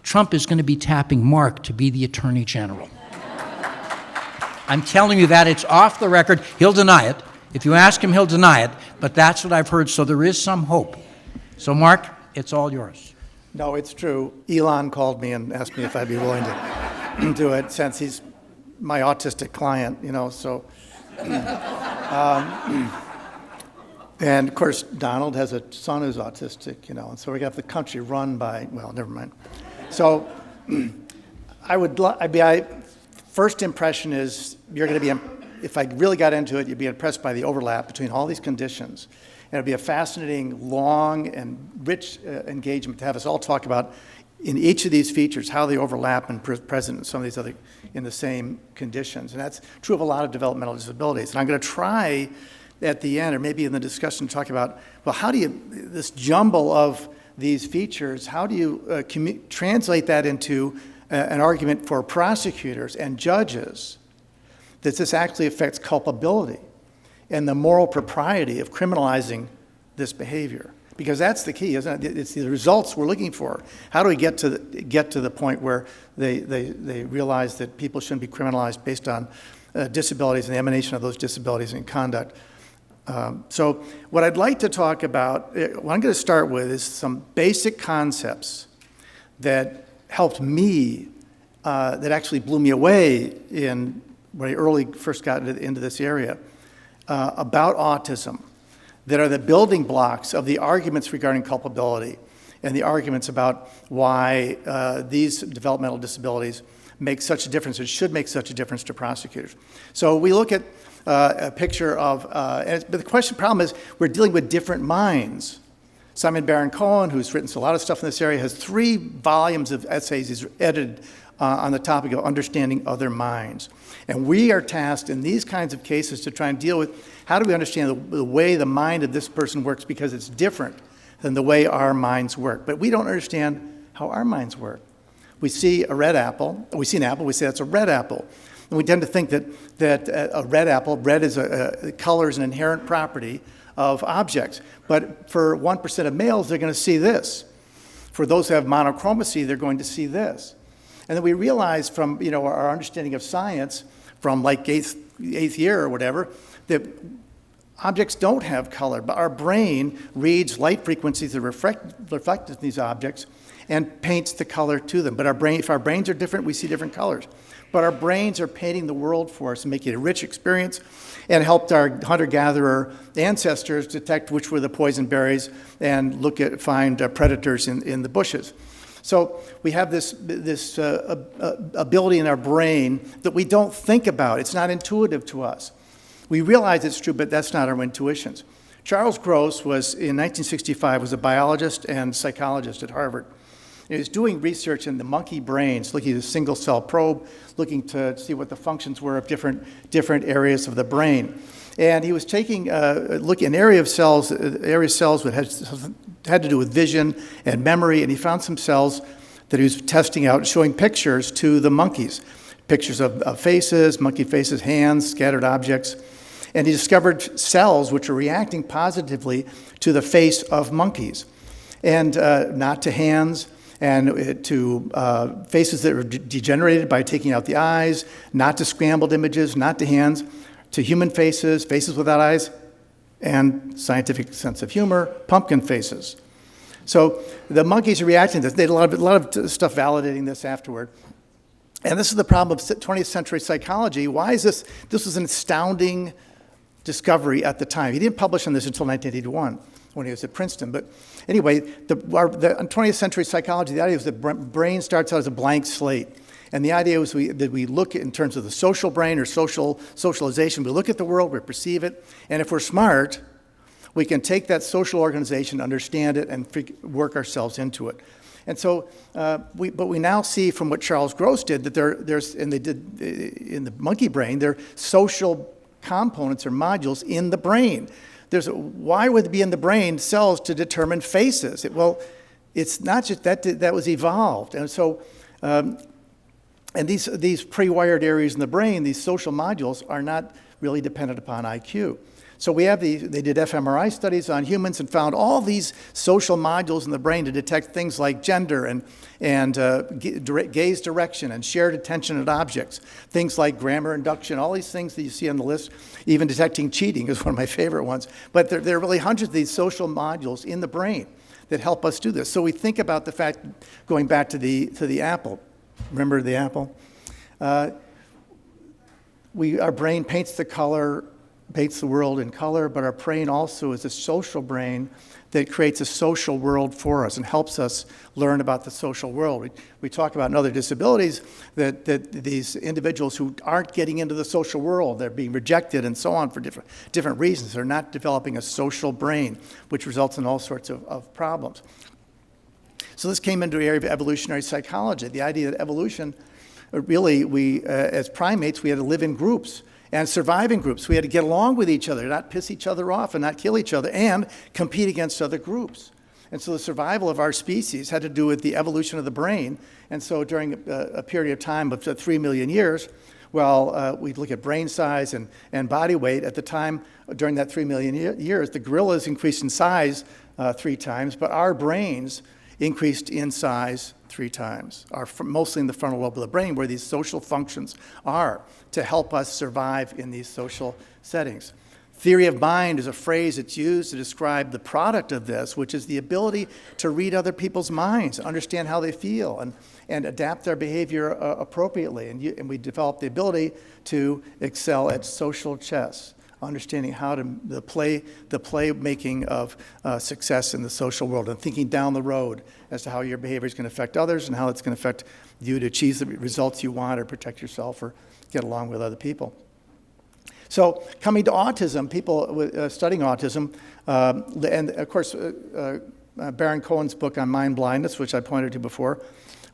Trump is going to be tapping Mark to be the Attorney General. I'm telling you that. It's off the record. He'll deny it. If you ask him, he'll deny it, but that's what I've heard, so there is some hope. So Mark, it's all yours. No, it's true. Elon called me and asked me if I'd be willing to do it, since he's my autistic client, so. And of course, Donald has a son who's autistic, and so we got the country run by, well, never mind. So first impression is you're going to be, if I really got into it, you'd be impressed by the overlap between all these conditions. And it'd be a fascinating, long, and rich engagement to have us all talk about in each of these features, how they overlap and present in some of these other, in the same conditions. And that's true of a lot of developmental disabilities. And I'm going to try at the end, or maybe in the discussion, to talk about, well, how do you, this jumble of these features, how do you translate that into an argument for prosecutors and judges that this actually affects culpability and the moral propriety of criminalizing this behavior? Because that's the key, isn't it? It's the results we're looking for. How do we get to the point where they realize that people shouldn't be criminalized based on disabilities and the emanation of those disabilities and conduct? So what I'd like to talk about, what I'm going to start with is some basic concepts that helped me, that actually blew me away when I early first got into this area, about autism, that are the building blocks of the arguments regarding culpability and the arguments about why these developmental disabilities make such a difference, or should make such a difference to prosecutors. So we look at a picture of, but the problem is we're dealing with different minds. Simon Baron-Cohen, who's written a lot of stuff in this area, has 3 volumes of essays he's edited on the topic of understanding other minds. And we are tasked in these kinds of cases to try and deal with how do we understand the way the mind of this person works, because it's different than the way our minds work. But we don't understand how our minds work. We see a red apple, we see an apple, we say that's a red apple. And we tend to think that a red apple, red is color is an inherent property of objects. But for 1% of males, they're going to see this. For those who have monochromacy, they're going to see this. And then we realize from our understanding of science, from like eighth year or whatever, that objects don't have color, but our brain reads light frequencies that reflect in these objects and paints the color to them. But if our brains are different, we see different colors. But our brains are painting the world for us and making it a rich experience, and helped our hunter-gatherer ancestors detect which were the poison berries and find predators in the bushes. So we have this ability in our brain that we don't think about. It's not intuitive to us. We realize it's true, but that's not our intuitions. Charles Gross was, in 1965, was a biologist and psychologist at Harvard. He was doing research in the monkey brains, looking at a single-cell probe, looking to see what the functions were of different areas of the brain. And he was taking a look at an area of cells that had to do with vision and memory, and he found some cells that he was testing out, showing pictures to the monkeys, pictures of faces, monkey faces, hands, scattered objects. And he discovered cells which are reacting positively to the face of monkeys, and not to hands, and to faces that were degenerated by taking out the eyes, not to scrambled images, not to hands, to human faces, faces without eyes, and scientific sense of humor, pumpkin faces. So the monkeys are reacting to this. They had a lot of stuff validating this afterward. And this is the problem of 20th century psychology. Why is this? This was an astounding discovery at the time. He didn't publish on this until 1981 when he was at Princeton. But anyway, the 20th century psychology, the idea was that brain starts out as a blank slate. And the idea was that we look in terms of the social brain or socialization. We look at the world, we perceive it, and if we're smart, we can take that social organization, understand it, and work ourselves into it. And so, but we now see from what Charles Gross did that there's, and they did in the monkey brain, there are social components or modules in the brain. Why would it be in the brain cells to determine faces? Well, it's not just that was evolved. And so, and these pre-wired areas in the brain, these social modules, are not really dependent upon IQ. So they did fMRI studies on humans and found all these social modules in the brain to detect things like gender and gaze direction and shared attention at objects, things like grammar induction, all these things that you see on the list. Even detecting cheating is one of my favorite ones. But there are really hundreds of these social modules in the brain that help us do this. So we think about the fact, going back to the apple. Remember the apple? Our brain paints the world in color, but our brain also is a social brain that creates a social world for us and helps us learn about the social world. We talk about in other disabilities that these individuals who aren't getting into the social world, they're being rejected and so on for different reasons. They're not developing a social brain, which results in all sorts of problems. So this came into the area of evolutionary psychology, the idea that evolution, really, we, as primates, we had to live in groups and survive in groups. We had to get along with each other, not piss each other off and not kill each other, and compete against other groups. And so the survival of our species had to do with the evolution of the brain. And so during a period of time of 3 million years, we'd look at brain size and body weight. At the time, during that 3 million years, the gorillas increased in size 3 times, but our brains increased in size 3 times, mostly in the frontal lobe of the brain, where these social functions are to help us survive in these social settings. Theory of mind is a phrase that's used to describe the product of this, which is the ability to read other people's minds, understand how they feel, and adapt their behavior appropriately. And we develop the ability to excel at social chess, understanding how to the play making of success in the social world, and thinking down the road as to how your behavior is going to affect others and how it's going to affect you to achieve the results you want or protect yourself or get along with other people. So coming to autism, people studying autism, and of course Baron Cohen's book on mind blindness, which I pointed to before,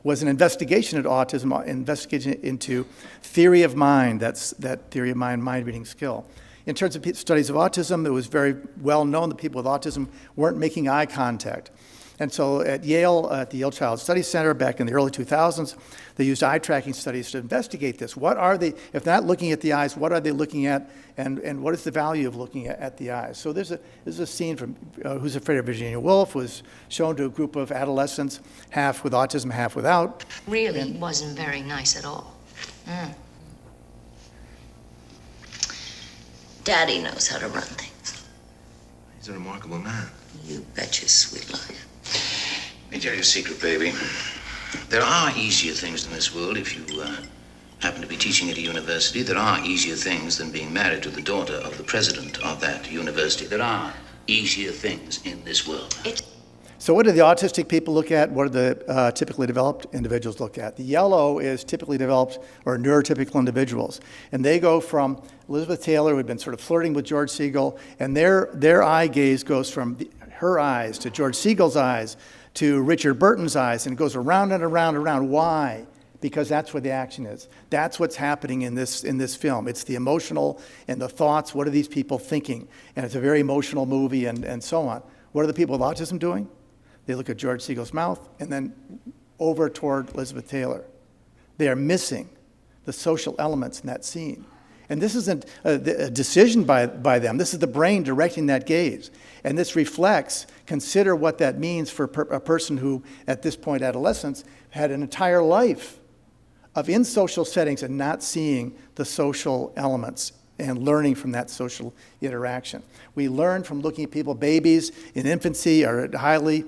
was an investigation at autism, investigation into theory of mind, that theory of mind reading skill. In terms of studies of autism, it was very well known that people with autism weren't making eye contact. And so at Yale, at the Yale Child Study Center back in the early 2000s, they used eye tracking studies to investigate this. What are they, if they're not looking at the eyes, what are they looking at, and what is the value of looking at the eyes? So this is a scene from Who's Afraid of Virginia Woolf, was shown to a group of adolescents, half with autism, half without. Really wasn't very nice at all. Daddy knows how to run things. He's a remarkable man. You bet your sweet life. Let me tell you a secret, baby. There are easier things in this world if you happen to be teaching at a university. There are easier things than being married to the daughter of the president of that university. There are easier things in this world. So what do the autistic people look at? What do the typically developed individuals look at? The yellow is typically developed or neurotypical individuals. And they go from Elizabeth Taylor, who'd been sort of flirting with George Segal, and their eye gaze goes from her eyes to George Segal's eyes to Richard Burton's eyes, and it goes around and around and around. Why? Because that's where the action is. That's what's happening in this film. It's the emotional and the thoughts. What are these people thinking? And it's a very emotional movie and so on. What are the people with autism doing? They look at George Segal's mouth and then over toward Elizabeth Taylor. They are missing the social elements in that scene. And this isn't a decision by them. This is the brain directing that gaze. And this reflects, consider what that means for a person who, at this point, adolescence, had an entire life of in social settings and not seeing the social elements and learning from that social interaction. We learn from looking at people. Babies in infancy are highly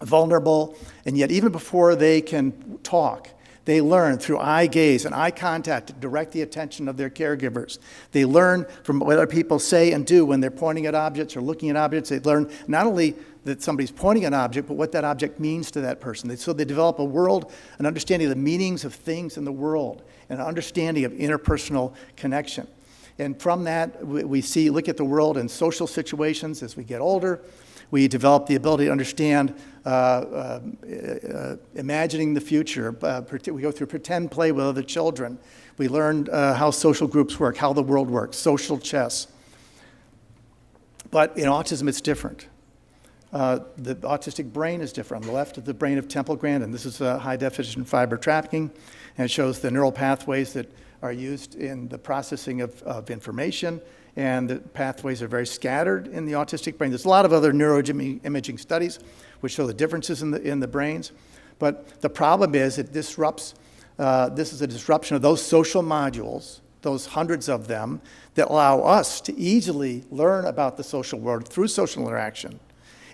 vulnerable, and yet even before they can talk, they learn through eye gaze and eye contact to direct the attention of their caregivers. They learn from what other people say and do when they're pointing at objects or looking at objects. They learn not only that somebody's pointing at an object, but what that object means to that person. So they develop a world, an understanding of the meanings of things in the world, and an understanding of interpersonal connection. And from that, we look at the world in social situations as we get older. We develop the ability to understand imagining the future. We go through pretend play with other children. We learn how social groups work, how the world works, social chess. But in autism, it's different. The autistic brain is different. On the left is the brain of Temple Grandin. This is high-definition fiber tracking, and it shows the neural pathways that are used in the processing of information, and the pathways are very scattered in the autistic brain. There's a lot of other neuroimaging studies which show the differences in the brains, but the problem is it disrupts, this is a disruption of those social modules, those hundreds of them, that allow us to easily learn about the social world through social interaction.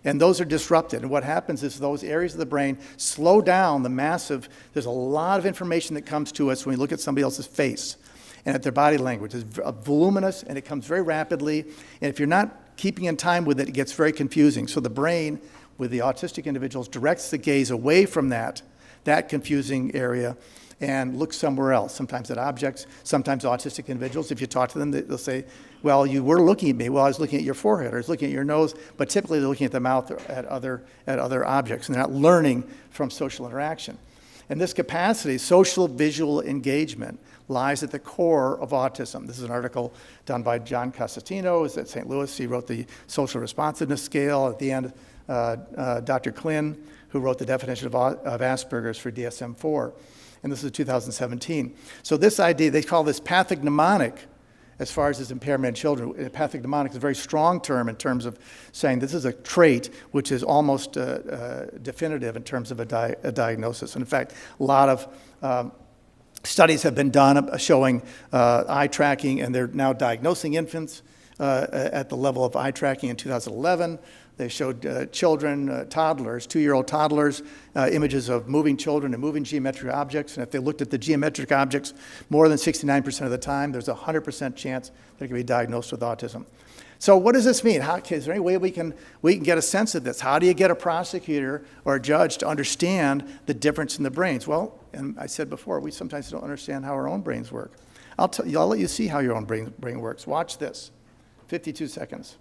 And those are disrupted. And what happens is those areas of the brain slow down the massive, there's a lot of information that comes to us when we look at somebody else's face and at their body language. It's voluminous and it comes very rapidly. And if you're not keeping in time with it, it gets very confusing. So the brain, with the autistic individuals, directs the gaze away from that confusing area and looks somewhere else, sometimes at objects, sometimes autistic individuals. If you talk to them, they'll say, well, you were looking at me. Well, I was looking at your forehead, or I was looking at your nose, but typically they're looking at the mouth or at other objects, and they're not learning from social interaction. And this capacity, social visual engagement, lies at the core of autism. This is an article done by John Costantino, who's at St. Louis. He wrote the social responsiveness scale. At the end, Dr. Kaitlyn, who wrote the definition of Asperger's for DSM-4. And this is 2017. So this idea, they call this pathognomonic as far as this impairment in children. Pathognomonic is a very strong term in terms of saying this is a trait which is almost definitive in terms of a diagnosis. And in fact, a lot of studies have been done showing eye tracking, and they're now diagnosing infants at the level of eye tracking in 2011. They showed children, toddlers, 2-year-old toddlers, images of moving children and moving geometric objects. And if they looked at the geometric objects more than 69% of the time, there's a 100% chance they could be diagnosed with autism. So what does this mean? Is there any way we can get a sense of this? How do you get a prosecutor or a judge to understand the difference in the brains? Well, and I said before, we sometimes don't understand how our own brains work. I'll let you see how your own brain works. Watch this. 52 seconds.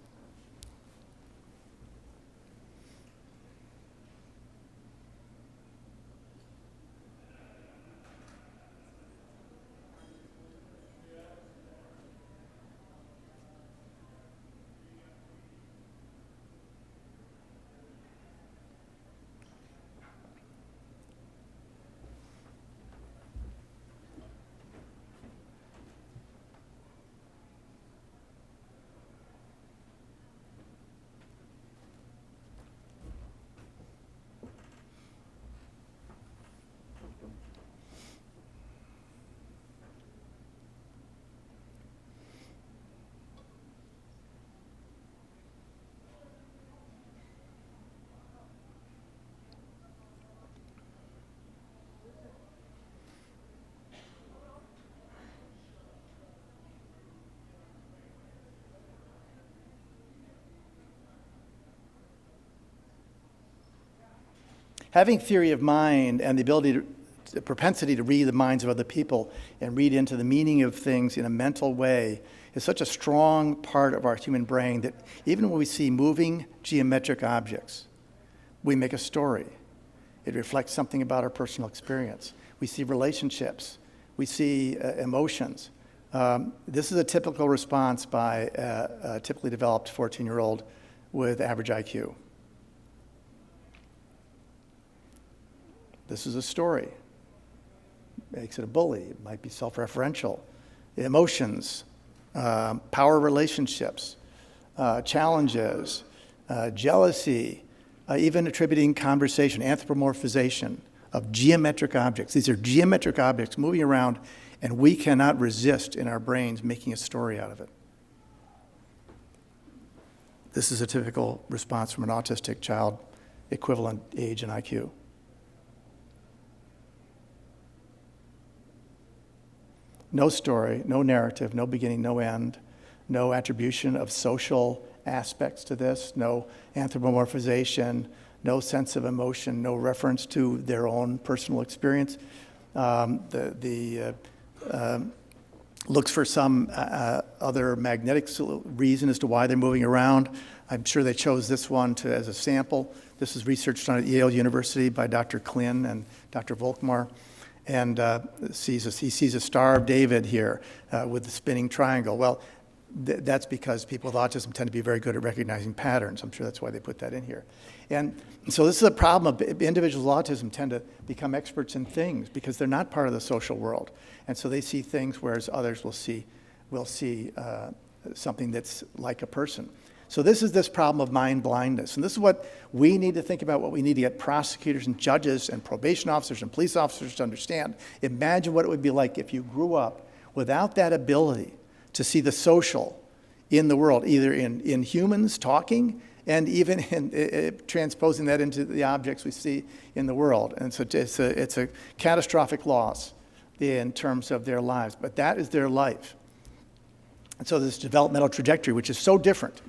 Having theory of mind and the propensity to read the minds of other people and read into the meaning of things in a mental way is such a strong part of our human brain that even when we see moving geometric objects, we make a story. It reflects something about our personal experience. We see relationships. We see emotions. This is a typical response by a typically developed 14-year-old with average IQ. This is a story. Makes it a bully. It might be self-referential. Emotions, power relationships, challenges, jealousy, even attributing conversation, anthropomorphization of geometric objects. These are geometric objects moving around, and we cannot resist in our brains making a story out of it. This is a typical response from an autistic child, equivalent age and IQ. No story, no narrative, no beginning, no end, no attribution of social aspects to this, no anthropomorphization, no sense of emotion, no reference to their own personal experience. Looks for some other magnetic reason as to why they're moving around. I'm sure they chose this one as a sample. This is research done at Yale University by Dr. Kaitlyn and Dr. Volkmar. And he sees a Star of David here with the spinning triangle. Well, that's because people with autism tend to be very good at recognizing patterns. I'm sure that's why they put that in here. And so this is a problem of individuals with autism tend to become experts in things because they're not part of the social world. And so they see things, whereas others will see something that's like a person. So this is this problem of mind blindness. And this is what we need to think about, what we need to get prosecutors and judges and probation officers and police officers to understand. Imagine what it would be like if you grew up without that ability to see the social in the world, either in humans talking and even in transposing that into the objects we see in the world. And so it's a catastrophic loss in terms of their lives, but that is their life. And so this developmental trajectory, which is so different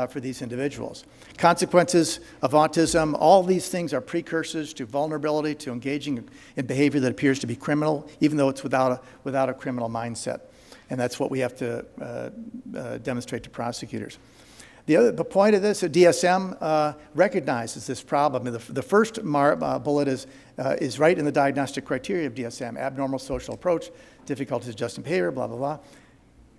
for these individuals. Consequences of autism, all these things are precursors to vulnerability, to engaging in behavior that appears to be criminal, even though it's without a criminal mindset. And that's what we have to demonstrate to prosecutors. The point of this, DSM recognizes this problem. The first bullet is right in the diagnostic criteria of DSM, abnormal social approach, difficulties adjusting behavior, blah, blah, blah.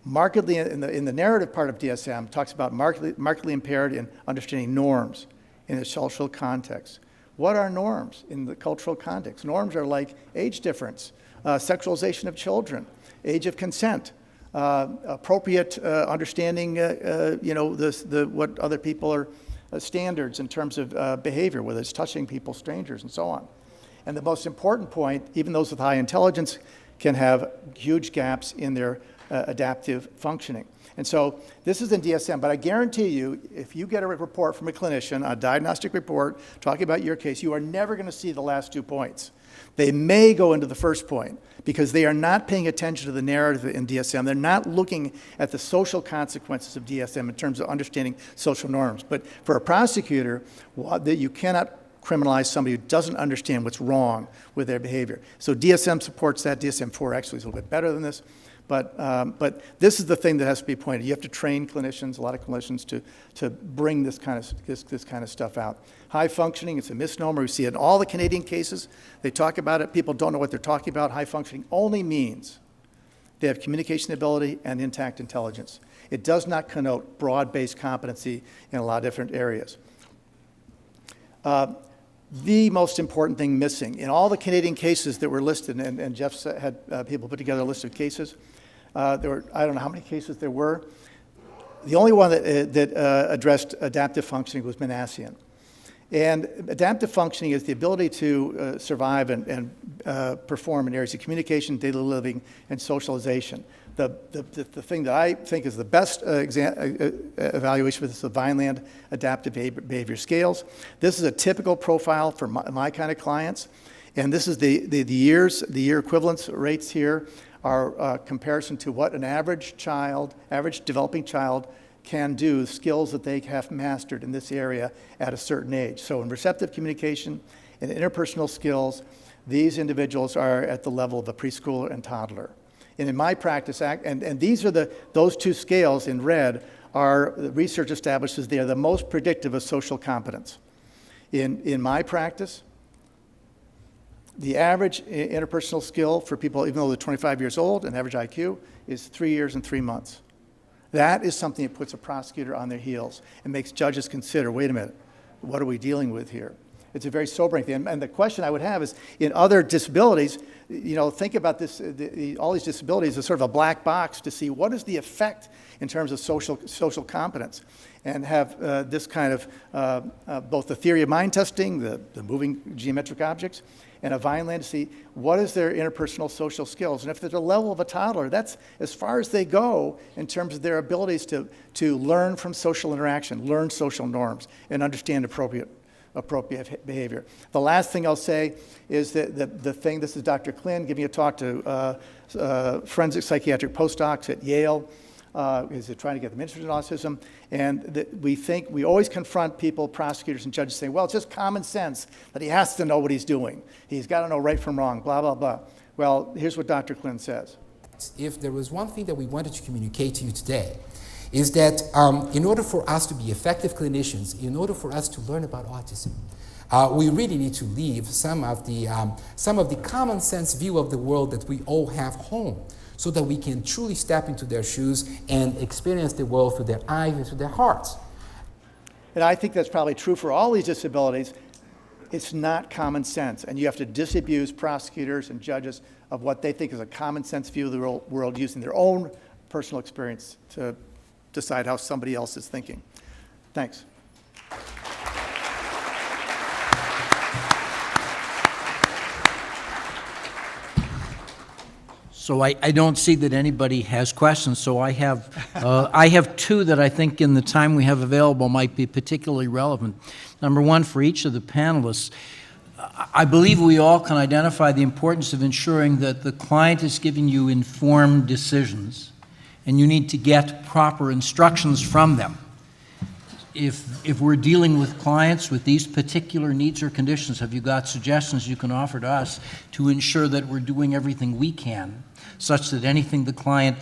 Markedly, in the narrative part of DSM, talks about markedly impaired in understanding norms in a social context. What are norms in the cultural context? Norms are like age difference, sexualization of children, age of consent, appropriate understanding, what other people are standards in terms of behavior, whether it's touching people, strangers, and so on. And the most important point, even those with high intelligence can have huge gaps in their adaptive functioning. And so this is in DSM, but I guarantee you, if you get a report from a clinician, a diagnostic report talking about your case, you are never going to see the last 2 points. They may go into the first point because they are not paying attention to the narrative in DSM. They're not looking at the social consequences of DSM in terms of understanding social norms. But for a prosecutor, you cannot criminalize somebody who doesn't understand what's wrong with their behavior. So DSM supports that. DSM-4 actually is a little bit better than this. But this is the thing that has to be pointed. You have to train clinicians, a lot of clinicians, to bring this kind of stuff out. High functioning, it's a misnomer. We see it in all the Canadian cases. They talk about it. People don't know what they're talking about. High functioning only means they have communication ability and intact intelligence. It does not connote broad-based competency in a lot of different areas. The most important thing missing in all the Canadian cases that were listed, and Jeff had people put together a list of cases. There were, I don't know how many cases there were. The only one that addressed adaptive functioning was Manishen. And adaptive functioning is the ability to survive and perform in areas of communication, daily living, and socialization. The thing that I think is the best evaluation for this is the Vineland Adaptive Behavior Scales. This is a typical profile for my kind of clients. And this is the year equivalence rates here are comparison to what an average developing child can do, skills that they have mastered in this area at a certain age. So in receptive communication In interpersonal skills, these individuals are at the level of a preschooler and toddler. And in my practice, and these are those two scales in red are, the research establishes they are the most predictive of social competence. In my practice, the average interpersonal skill for people, even though they're 25 years old, and average IQ, is 3 years and 3 months. That is something that puts a prosecutor on their heels and makes judges consider, wait a minute, what are we dealing with here? It's a very sobering thing. And the question I would have is, in other disabilities, think about this, all these disabilities as sort of a black box to see what is the effect in terms of social competence, and have this kind of both the theory of mind testing, the moving geometric objects, and a Vineland to see what is their interpersonal social skills. And if they're at the level of a toddler, that's as far as they go in terms of their abilities to learn from social interaction, learn social norms, and understand appropriate behavior. The last thing I'll say is that the thing, this is Dr. Klin giving a talk to forensic psychiatric postdocs at Yale, is trying to get them interested in autism. And we always confront people, prosecutors and judges saying, well, it's just common sense that he has to know what he's doing. He's got to know right from wrong, blah, blah, blah. Well, here's what Dr. Klin says. If there was one thing that we wanted to communicate to you today, is that in order for us to be effective clinicians, in order for us to learn about autism, we really need to leave some of the common sense view of the world that we all have home, so that we can truly step into their shoes and experience the world through their eyes and through their hearts. And I think that's probably true for all these disabilities. It's not common sense, and you have to disabuse prosecutors and judges of what they think is a common sense view of the world using their own personal experience to decide how somebody else is thinking. Thanks. So I don't see that anybody has questions, so I have two that I think in the time we have available might be particularly relevant. Number one, for each of the panelists, I believe we all can identify the importance of ensuring that the client is giving you informed decisions, and you need to get proper instructions from them. If we're dealing with clients with these particular needs or conditions, have you got suggestions you can offer to us to ensure that we're doing everything we can, such that anything the client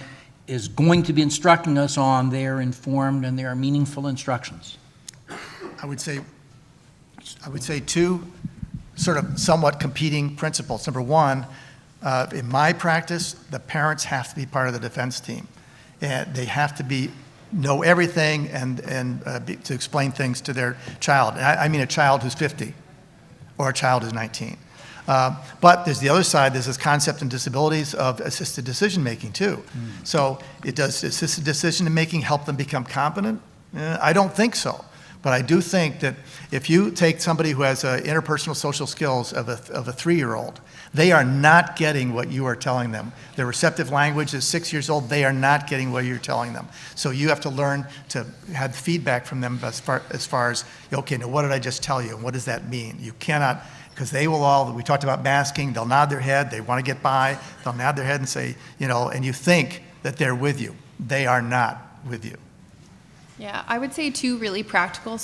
is going to be instructing us on, they are informed and they are meaningful instructions? I would say two sort of somewhat competing principles. Number one, in my practice, the parents have to be part of the defense team. And they have to know everything and to explain things to their child. And I mean a child who's 50 or a child who's 19. But there's the other side. There's this concept in disabilities of assisted decision-making, too. So does assisted decision-making help them become competent? I don't think so. But I do think that if you take somebody who has interpersonal social skills of a 3-year-old, they are not getting what you are telling them. Their receptive language is 6 years old. They are not getting what you're telling them. So you have to learn to have feedback from them as far as, okay, now what did I just tell you? And what does that mean? You cannot, because they will all, we talked about masking, they'll nod their head, they want to get by, they'll nod their head and say, and you think that they're with you. They are not with you. Yeah, I would say two really practical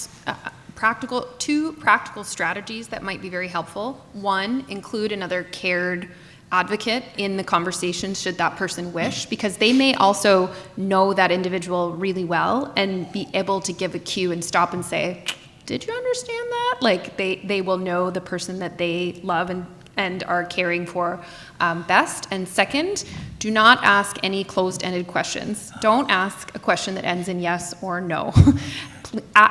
strategies that might be very helpful. One, include another cared advocate in the conversation should that person wish, because they may also know that individual really well and be able to give a cue and stop and say, did you understand that? Like they will know the person that they love and are caring for best. And second, do not ask any closed-ended questions. Don't ask a question that ends in yes or no.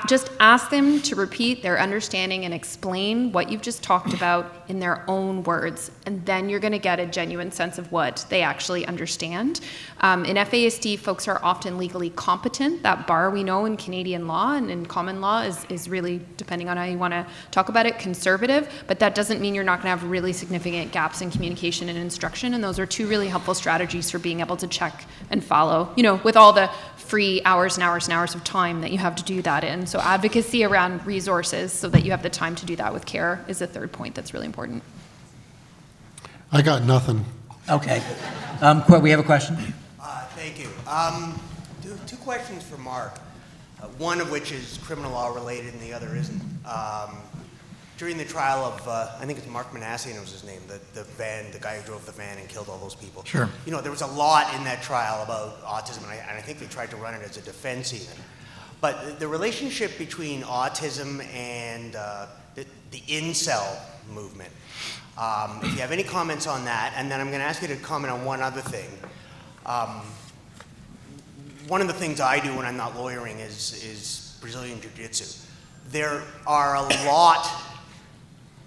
Just ask them to repeat their understanding and explain what you've just talked about in their own words, and then you're going to get a genuine sense of what they actually understand. In FASD, folks are often legally competent. That bar we know in Canadian law and in common law is really, depending on how you want to talk about it, conservative, but that doesn't mean you're not going to have really significant gaps in communication and instruction, and those are two really helpful strategies for being able to check and follow, with all the free hours and hours and hours of time that you have to do that in. So advocacy around resources so that you have the time to do that with care is a third point that's really important. I got nothing. Okay. We have a question? Thank you. Two questions for Mark, one of which is criminal law related and the other isn't. during the trial of, I think it's Mark Manishen was his name, the guy who drove the van and killed all those people. Sure. You know, there was a lot in that trial about autism, and I think they tried to run it as a defense even. But the relationship between autism and the incel movement, if you have any comments on that, and then I'm going to ask you to comment on one other thing. One of the things I do when I'm not lawyering is Brazilian Jiu-Jitsu. There are a lot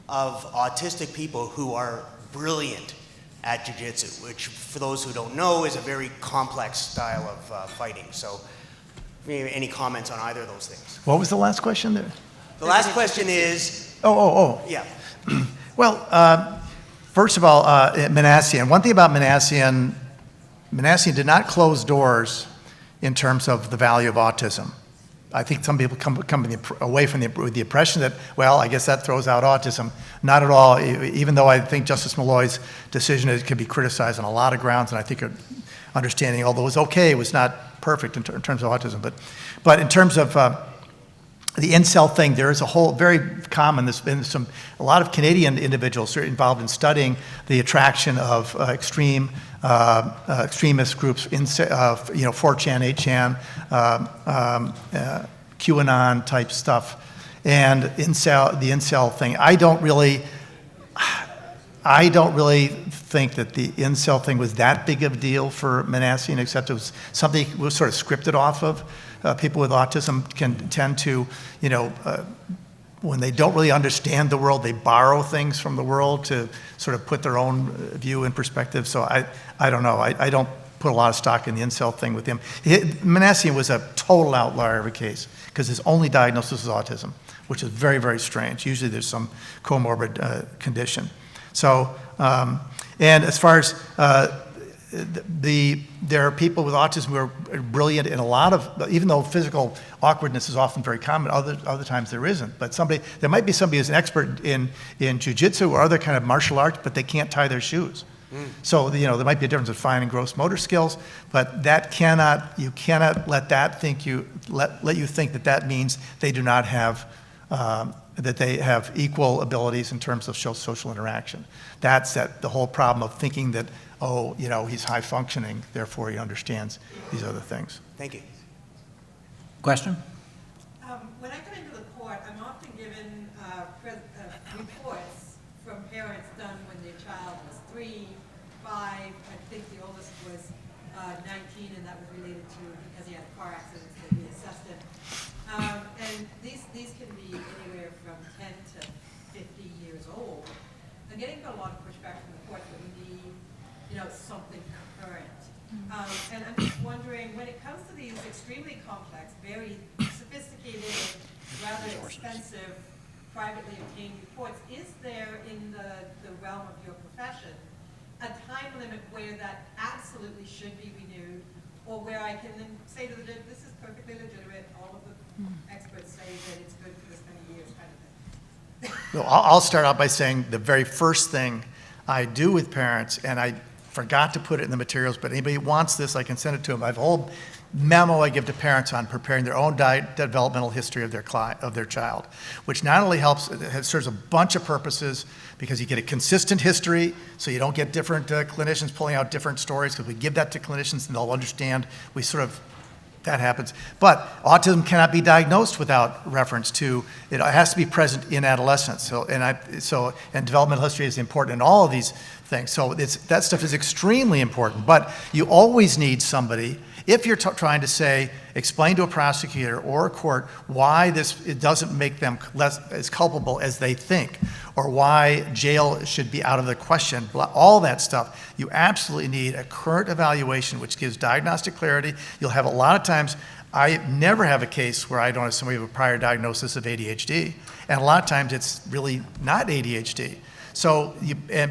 of autistic people who are brilliant at Jiu-Jitsu, which for those who don't know is a very complex style of fighting. So maybe any comments on either of those things? What was the last question there? The last question is, yeah. Well, first of all, Manishen. One thing about Manishen did not close doors in terms of the value of autism. I think some people come away from with the impression that, well, I guess that throws out autism. Not at all, even though I think Justice Malloy's decision could be criticized on a lot of grounds, and I think understanding, although it was okay, it was not perfect in terms of autism. But in terms of the incel thing, there is a whole, very common, there's been a lot of Canadian individuals are involved in studying the attraction of extremist groups, 4chan, 8chan, QAnon type stuff, and the incel thing. I don't really think that the incel thing was that big of a deal for Manishen, except it was something that was sort of scripted off of. People with autism can tend to, when they don't really understand the world, they borrow things from the world to sort of put their own view in perspective. So I don't know. I don't put a lot of stock in the incel thing with him. Manishen was a total outlier of a case because his only diagnosis is autism, which is very, very strange. Usually there's some comorbid condition. So, and as far as there are people with autism who are brilliant in a lot of, even though physical awkwardness is often very common, other times there isn't. But there might be somebody who's an expert in jiu-jitsu or other kind of martial arts, but they can't tie their shoes. So, there might be a difference in fine and gross motor skills, but you cannot let that think let you think that means they do not have, that they have equal abilities in terms of social interaction. That's the whole problem of thinking that, he's high functioning, therefore he understands these other things. Thank you. Question? When I come into the court, I'm often given reports from parents done when their child was 3, 5, I think the oldest was 19, and that was related to because he had a car accident, so we assessed him. And these can be anywhere from 10 to 50 years old. I'm getting a lot of pushback from the court that we need, something current. And I'm just wondering, when it comes to these extremely complex, very sophisticated, rather expensive, privately obtained reports, is there in the realm of your profession a time limit where that absolutely should be renewed, or where I can then say to the judge, this is perfectly legitimate, all of the experts say that it's good for this many years, kind of thing? So I'll start out by saying the very first thing I do with parents, and I forgot to put it in the materials, but anybody who wants this, I can send it to them. I have a whole memo I give to parents on preparing their own developmental history of their child, which not only it serves a bunch of purposes because you get a consistent history, so you don't get different clinicians pulling out different stories, because we give that to clinicians and they'll understand. That happens. But autism cannot be diagnosed without reference to, it has to be present in adolescence. And developmental history is important in all of these things. So that stuff is extremely important. But you always need somebody, if you're trying to explain to a prosecutor or a court why it doesn't make them less as culpable as they think, or why jail should be out of the question, all that stuff, you absolutely need a current evaluation which gives diagnostic clarity. You'll have a lot of times, I never have a case where I don't have somebody with a prior diagnosis of ADHD, and a lot of times it's really not ADHD. So,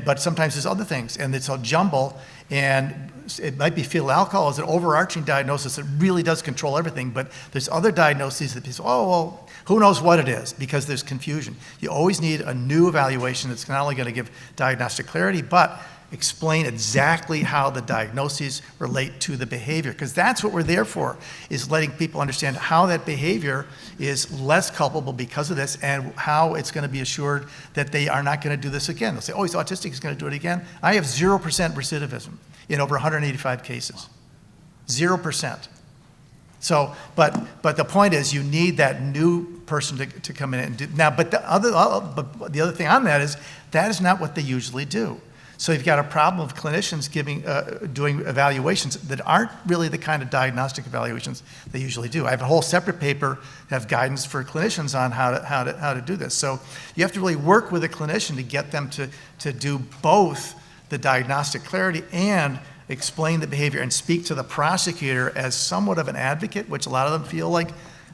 but sometimes there's other things, and it's a jumble, and it might be fetal alcohol as an overarching diagnosis that really does control everything, but there's other diagnoses that people say, who knows what it is, because there's confusion. You always need a new evaluation that's not only going to give diagnostic clarity, but explain exactly how the diagnoses relate to the behavior, because that's what we're there for, is letting people understand how that behavior is less culpable because of this and how it's going to be assured that they are not going to do this again. They'll say, oh, he's autistic, he's going to do it again. I have 0% recidivism in over 185 cases. 0%. So, but the point is, you need that new person to come in and do. Now, but the other thing on that is not what they usually do. So you've got a problem of clinicians doing evaluations that aren't really the kind of diagnostic evaluations they usually do. I have a whole separate paper that have guidance for clinicians on how to do this. So you have to really work with a clinician to get them to do both the diagnostic clarity and explain the behavior and speak to the prosecutor as somewhat of an advocate, which a lot of them feel like,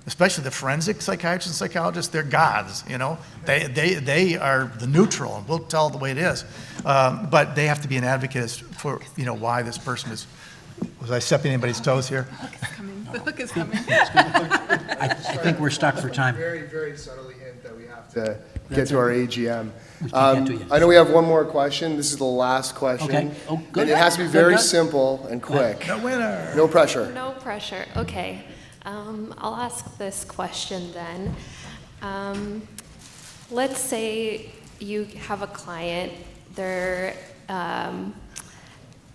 especially the forensic psychiatrists and psychologists, they're gods, you know? They are the neutral, and we'll tell the way it is. But they have to be an advocate for, you know, why this person is. Was I stepping anybody's toes here? The hook is coming. I think we're stuck for time. Very, very subtly hint that we have to get to our AGM. We can get to you. I know we have one more question. This is the last question. Okay. Oh, good. And it has to be Good, very good. simple and quick. The winner. No pressure. No pressure. Okay. I'll ask this question then. Let's say you have a client, they're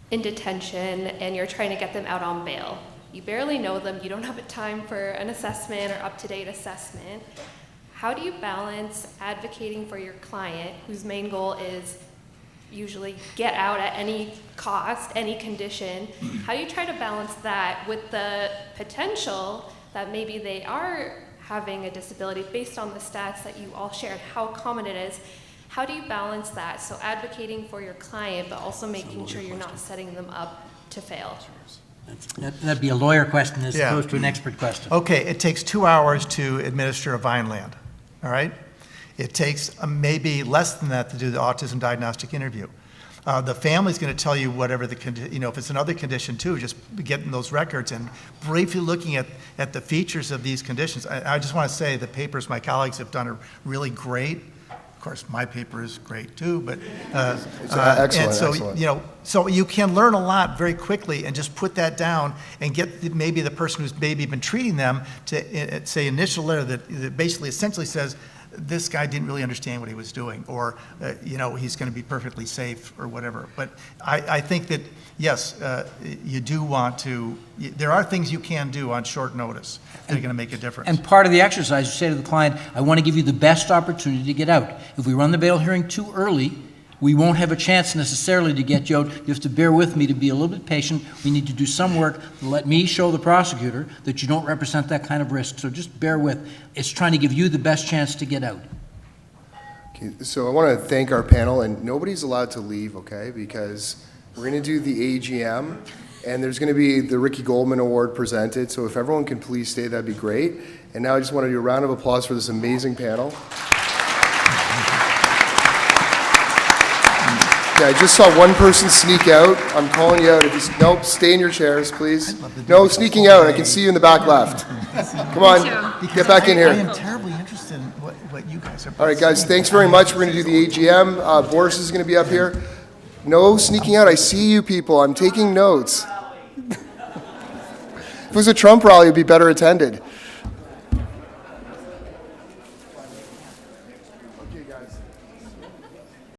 in detention, and you're trying to get them out on bail. You barely know them, you don't have a time for an assessment or up-to-date assessment. How do you balance advocating for your client, whose main goal is usually get out at any cost, any condition? How do you try to balance that with the potential that maybe they are having a disability based on the stats that you all shared, how common it is? How do you balance that? So advocating for your client, but also making sure you're not setting them up to fail. That'd be a lawyer question as Yeah. opposed to an expert question. Okay, it takes 2 hours to administer a Vineland, all right? It takes maybe less than that to do the autism diagnostic interview. The family's going to tell you whatever if it's another condition too, just getting those records and briefly looking at the features of these conditions. I just want to say the papers my colleagues have done are really great. Of course, my paper is great too, but excellent, and so excellent. so you can learn a lot very quickly and just put that down and get maybe the person who's maybe been treating them to say initial letter that basically essentially says, this guy didn't really understand what he was doing, or he's going to be perfectly safe or whatever. But I think that yes, you do want to. There are things you can do on short notice that are going to make a difference. And part of the exercise, you say to the client, I want to give you the best opportunity to get out. If we run the bail hearing too early, we won't have a chance necessarily to get you out. You have to bear with me to be a little bit patient. We need to do some work to let me show the prosecutor that you don't represent that kind of risk. So just bear with. It's trying to give you the best chance to get out. Okay, so I want to thank our panel, and nobody's allowed to leave, okay? Because we're going to do the AGM, and there's going to be the Ricky Goldman Award presented. So if everyone can please stay, that'd be great. And now I just want to do a round of applause for this amazing panel. Yeah, I just saw one person sneak out. I'm calling you out. Nope, stay in your chairs, please. No, sneaking out. I can see you in the back left. Come on, get back in I here. am terribly interested in what you guys are. All right, guys, thanks very much. We're going to do the AGM. Boris is going to be up here. No sneaking out. I see you people. I'm taking notes. If it was a Trump rally, it would be better attended.